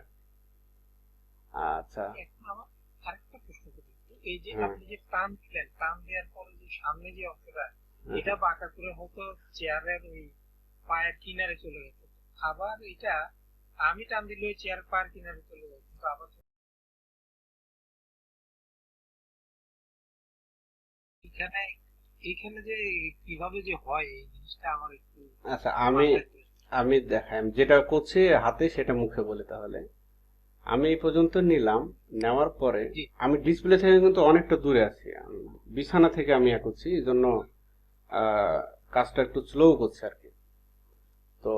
আচ্ছা। এখন আমার আরেকটা প্রশ্ন করি, এই যে হ্যাঁ, আপনি যে টান দিলেন, টান দেওয়ার পরে যে সামনে যে অংশটা, হ্যাঁ, এটা বাঁকা করে হয়তো চেয়ারের ওই পায়ের কিনারে চলে গেছে, আবার এটা আমি টান দিলে ওই চেয়ার পায়ের কিনারে চলে যায়, কিন্তু আবার এখানে এইখানে যে কিভাবে যে হয় এই জিনিসটা আমার একটু আচ্ছা, আমি মাথায় ঢুকছে না। আমি দেখাই, আমি যেটা করছি হাতে সেটা মুখে বলি তাহলে। আমি এই পর্যন্ত নিলাম, নেওয়ার পরে জি আমি ডিসপ্লে থেকে কিন্তু অনেকটা দূরে আছি, বিছানা থেকে আমি করছি, এই জন্য কাজটা একটু স্লো করছে আর কি। তো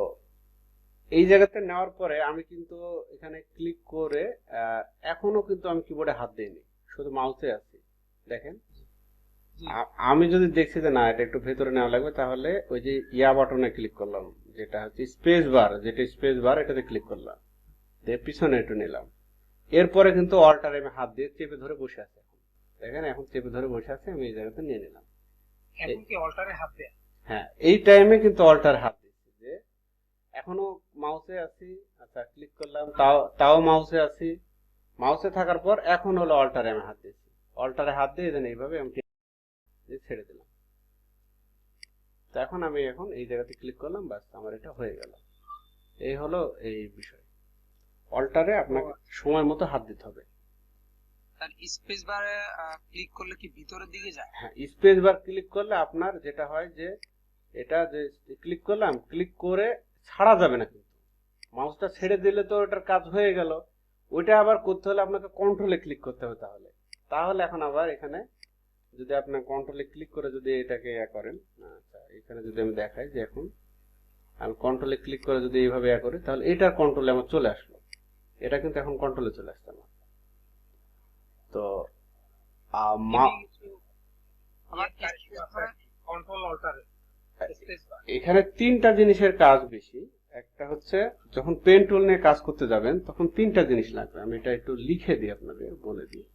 এই জায়গাতে নেওয়ার পরে আমি কিন্তু এখানে ক্লিক করে এখনো কিন্তু আমি কিবোর্ডে হাত দিইনি, শুধু মাউসে আছি। দেখেন, জি আমি যদি দেখছি যে না এটা একটু ভেতরে নেওয়া লাগবে, তাহলে ওই যে ইয়া বাটনে ক্লিক করলাম, যেটা হচ্ছে স্পেস বার, যেটা স্পেস বার, এটাতে ক্লিক করলাম, দিয়ে পিছনে একটু নিলাম। এরপরে কিন্তু অল্টারে আমি হাত দিয়ে চেপে ধরে বসে আছে এখন। দেখেন, এখন চেপে ধরে বসে আছে, আমি এই জায়গাতে নিয়ে নিলাম। এখন কি অল্টারে হাত দেয়া? হ্যাঁ, এই টাইমে কিন্তু অল্টার হাত দিচ্ছি, যে এখনো মাউসে আছি। আচ্ছা, ক্লিক করলাম, তাও তাও মাউসে আছি। মাউসে থাকার পর এখন হলো অল্টারে আমি হাত দিচ্ছি। অল্টারে হাত দিয়ে দেন এইভাবে আমি ছেড়ে দিলাম। তো এখন আমি এই জায়গাতে ক্লিক করলাম, বাস আমার এটা হয়ে গেল। এই হলো এই বিষয়। অল্টারে ও আপনাকে সময় মতো হাত দিতে হবে। তার স্পেস বারে ক্লিক করলে কি ভিতরের দিকে যায়? হ্যাঁ, স্পেস বার ক্লিক করলে আপনার যেটা হয় যে, এটা যে ক্লিক করলাম, ক্লিক করে ছাড়া যাবে না, কিন্তু মাউসটা ছেড়ে দিলে তো ওটার কাজ হয়ে গেল। ওইটা আবার করতে হলে আপনাকে কন্ট্রোলে ক্লিক করতে হবে। তাহলে তাহলে এখন আবার এখানে যদি আপনার কন্ট্রোলে ক্লিক করে যদি এটাকে করেন, আচ্ছা এখানে যদি আমি দেখাই যে এখন আমি কন্ট্রোলে ক্লিক করে যদি এইভাবে করি, তাহলে এটার কন্ট্রোলে আমার চলে আসলো। এটা কিন্তু এখন কন্ট্রোলে চলে আসছে আমার। তো এদিকে কিছু আবার কারেক্ট আছে, কন্ট্রোল অল্টারে স্পেস বার। এখানে তিনটা জিনিসের কাজ বেশি। একটা হচ্ছে, যখন পেন টুল নিয়ে কাজ করতে যাবেন তখন তিনটা জিনিস লাগবে, আমি এটা একটু লিখে দিই আপনাদের, বলে দিই।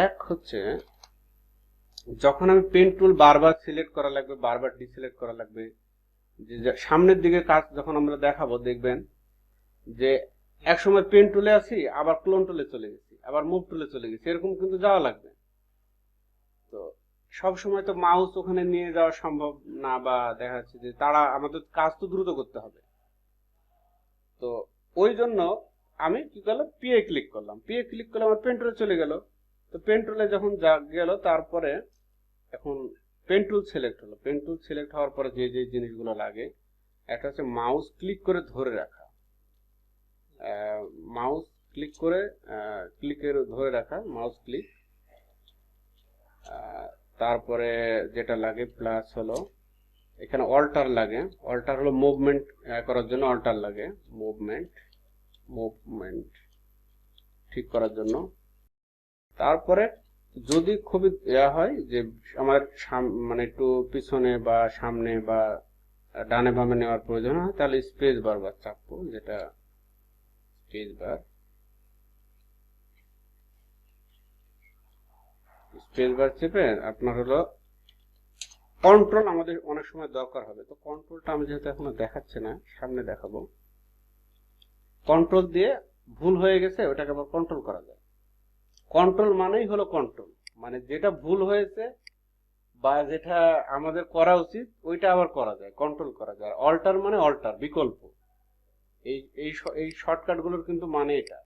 এক হচ্ছে, যখন আমি পেন টুল বারবার সিলেক্ট করা লাগবে, বারবার ডিসিলেক্ট করা লাগবে, যে সামনের দিকে কাজ যখন আমরা দেখাবো, দেখবেন যে এক সময় পেন টুলে আছি, আবার ক্লোন টুলে চলে গেছি, আবার মুভ টুলে চলে গেছি, এরকম কিন্তু যাওয়া লাগবে। তো সব সময় তো মাউস ওখানে নিয়ে যাওয়া সম্ভব না, বা দেখা যাচ্ছে যে তারা আমাদের কাজ তো দ্রুত করতে হবে। তো ওই জন্য আমি কি করলাম, পিএ ক্লিক করলাম, পিএ ক্লিক করলে আমার পেন টুলে চলে গেল। তো পেন টুলে যখন গেল, তারপরে এখন পেন টুল সিলেক্ট হলো। পেন টুল সিলেক্ট হওয়ার পরে যে যে জিনিসগুলো লাগে, একটা হচ্ছে মাউস ক্লিক করে ধরে রাখা, মাউস ক্লিক করে ক্লিকের ধরে রাখা, মাউস ক্লিক। তারপরে যেটা লাগে প্লাস হলো, এখানে অল্টার লাগে। অল্টার হলো মুভমেন্ট করার জন্য, অল্টার লাগে মুভমেন্ট, মুভমেন্ট ঠিক করার জন্য। তারপরে যদি খুবই হয় যে আমার মানে একটু পিছনে বা সামনে বা ডানে বামে নেওয়ার প্রয়োজন হয়, তাহলে স্পেস বার চাপবো, যেটা স্পেস বার। স্পেস বার চেপে আপনার হলো কন্ট্রোল আমাদের অনেক সময় দরকার হবে। তো কন্ট্রোলটা আমি যেহেতু এখনো দেখাচ্ছে না, সামনে দেখাবো। কন্ট্রোল দিয়ে ভুল হয়ে গেছে ওটাকে আবার কন্ট্রোল করা যায়। কন্ট্রোল মানেই হলো কন্ট্রোল, মানে যেটা ভুল হয়েছে বা যেটা আমাদের করা উচিত ওইটা আবার করা যায়, কন্ট্রোল করা যায়। অল্টার মানে অল্টার, বিকল্প। এই এই এই শর্টকাট গুলোর কিন্তু মানে এটা।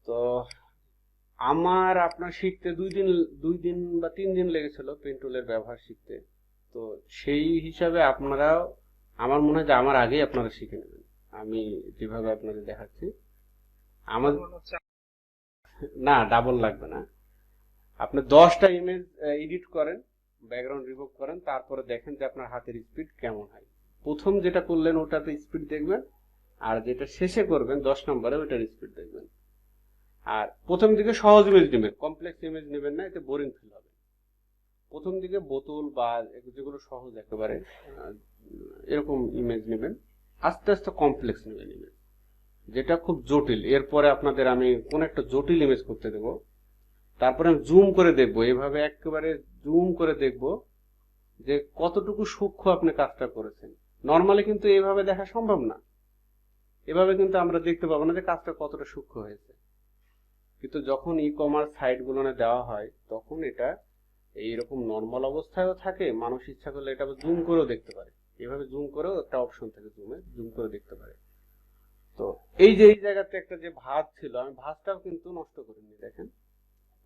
তো আমার আপনার শিখতে 2 দিন বা 3 দিন লেগেছিল পেন টুলের ব্যবহার শিখতে। তো সেই হিসাবে আপনারাও, আমার মনে হয় যে আমার আগেই আপনারা শিখে নেবেন আমি যেভাবে আপনাদের দেখাচ্ছি। আমার মনে হচ্ছে না, ডাবল লাগবে না। আপনি 10টা ইমেজ এডিট করেন, ব্যাকগ্রাউন্ড রিমুভ করেন, তারপরে দেখেন যে আপনার হাতের স্পিড কেমন হয়। প্রথম যেটা করলেন ওটাতে স্পিড দেখবেন, আর যেটা শেষে করবেন 10 নম্বরে ওইটার স্পিড দেখবেন। আর প্রথম দিকে সহজ ইমেজ নেবেন, কমপ্লেক্স ইমেজ নেবেন না, এতে বোরিং ফিল হবে। প্রথম দিকে বোতল বা যেগুলো সহজ একেবারে এরকম ইমেজ নেবেন, আস্তে আস্তে কমপ্লেক্স নেবেন ইমেজ, যেটা খুব জটিল। এরপরে আপনাদের আমি কোন একটা জটিল ইমেজ করতে দেব, তারপরে আমি জুম করে দেখবো, এভাবে একেবারে জুম করে দেখবো যে কতটুকু সূক্ষ্ম আপনি কাজটা করেছেন। নর্মালি কিন্তু এইভাবে দেখা সম্ভব না, এভাবে কিন্তু আমরা দেখতে পাবো না যে কাজটা কতটা সূক্ষ্ম হয়েছে। কিন্তু যখন ই কমার্স সাইট গুলো দেওয়া হয় তখন এটা এইরকম নর্মাল অবস্থায়ও থাকে, মানুষ ইচ্ছা করলে এটা জুম করেও দেখতে পারে। এভাবে জুম করেও একটা অপশন থাকে, জুম করে দেখতে পারে। তো এই যে এই জায়গাতে একটা যে ভাঁজ ছিল, আমি ভাঁজটাও কিন্তু নষ্ট করিনি, দেখেন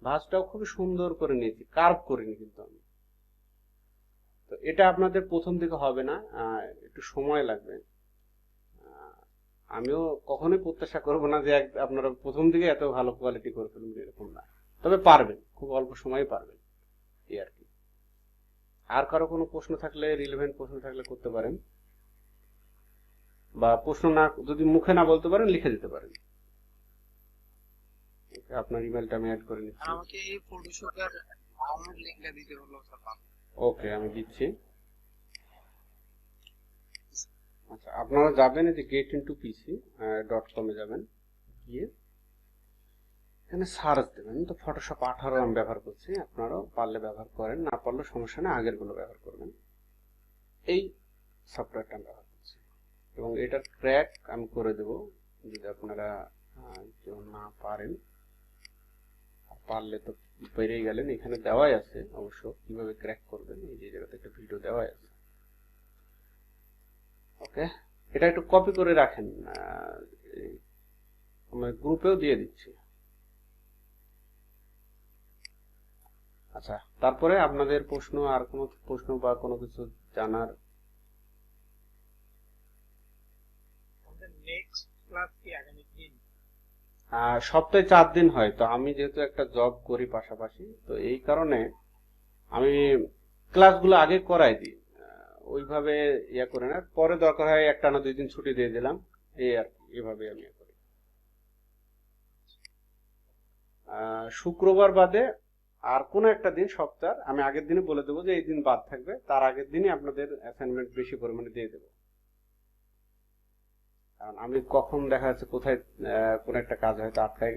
ভাঁজটাও খুব সুন্দর করে নিয়েছি, কার্ভ করিনি কিন্তু আমি। তো এটা আপনাদের প্রথম দিকে হবে না, একটু সময় লাগবে। আমিও কখনোই প্রত্যাশা করব না যে আপনারা প্রথম দিকে এত ভালো কোয়ালিটি করে ফেলবেন, এরকম না। তবে পারবেন, খুব অল্প সময়ে পারবেন, এই আর কি। আর কারো কোনো প্রশ্ন থাকলে, রিলেভেন্ট প্রশ্ন থাকলে করতে পারেন, বা প্রশ্ন না যদি মুখে না বলতে পারেন লিখে দিতে পারেন। আপনার ইমেলটা আমি অ্যাড করে নিচ্ছি। আমাকে এই ফটোশপের ডাউনলোড লিংকটা দিতে বললো স্যার। ওকে, আমি দিচ্ছি। আচ্ছা, আপনারা যাবেন এই যে getintoPC.com এ যাবেন, গিয়ে এখানে সার্চ দেবেন। তো ফটোশপ 18 আমি ব্যবহার করছি, আপনারাও পারলে ব্যবহার করেন, না পারলে সমস্যা নেই, আগের গুলো ব্যবহার করবেন। এই সফটওয়্যারটা আমি ব্যবহার করছি এবং এটার ক্র্যাক আমি করে দেব যদি আপনারা কেউ না পারেন। পারলে তো পেরেই গেলেন, এখানে দেওয়াই আছে অবশ্য কিভাবে ক্র্যাক করবেন, এই যে জায়গাতে একটা ভিডিও দেওয়াই আছে। ওকে, এটা একটু কপি করে রাখেন, আমার গ্রুপেও দিয়ে দিচ্ছি। আচ্ছা, তারপরে আপনাদের প্রশ্ন, আর কোনো প্রশ্ন বা কোনো কিছু জানার? নেক্সট ক্লাস কি আগামী দিন? সপ্তাহে 4 দিন হয়। তো আমি যেহেতু একটা জব করি পাশাপাশি, তো এই কারণে আমি ক্লাসগুলো আগে করাই দিই, ওইভাবে ইয়া করে না, পরে দরকার হয় একটানা 2 দিন ছুটি দিয়ে দিলাম, এই আর কি, এভাবে আমি করি। শুক্রবার বাদে আর কোনো একটা দিন সপ্তাহ আমি আগের দিনে বলে দেবো যে এই দিন বাদ থাকবে, তার আগের দিনই আপনাদের অ্যাসাইনমেন্ট বেশি পরিমাণে দিয়ে দেবো। কারণ আমি কখন দেখা যাচ্ছে কোথায় কোন একটা কাজ হয়তো আটকায়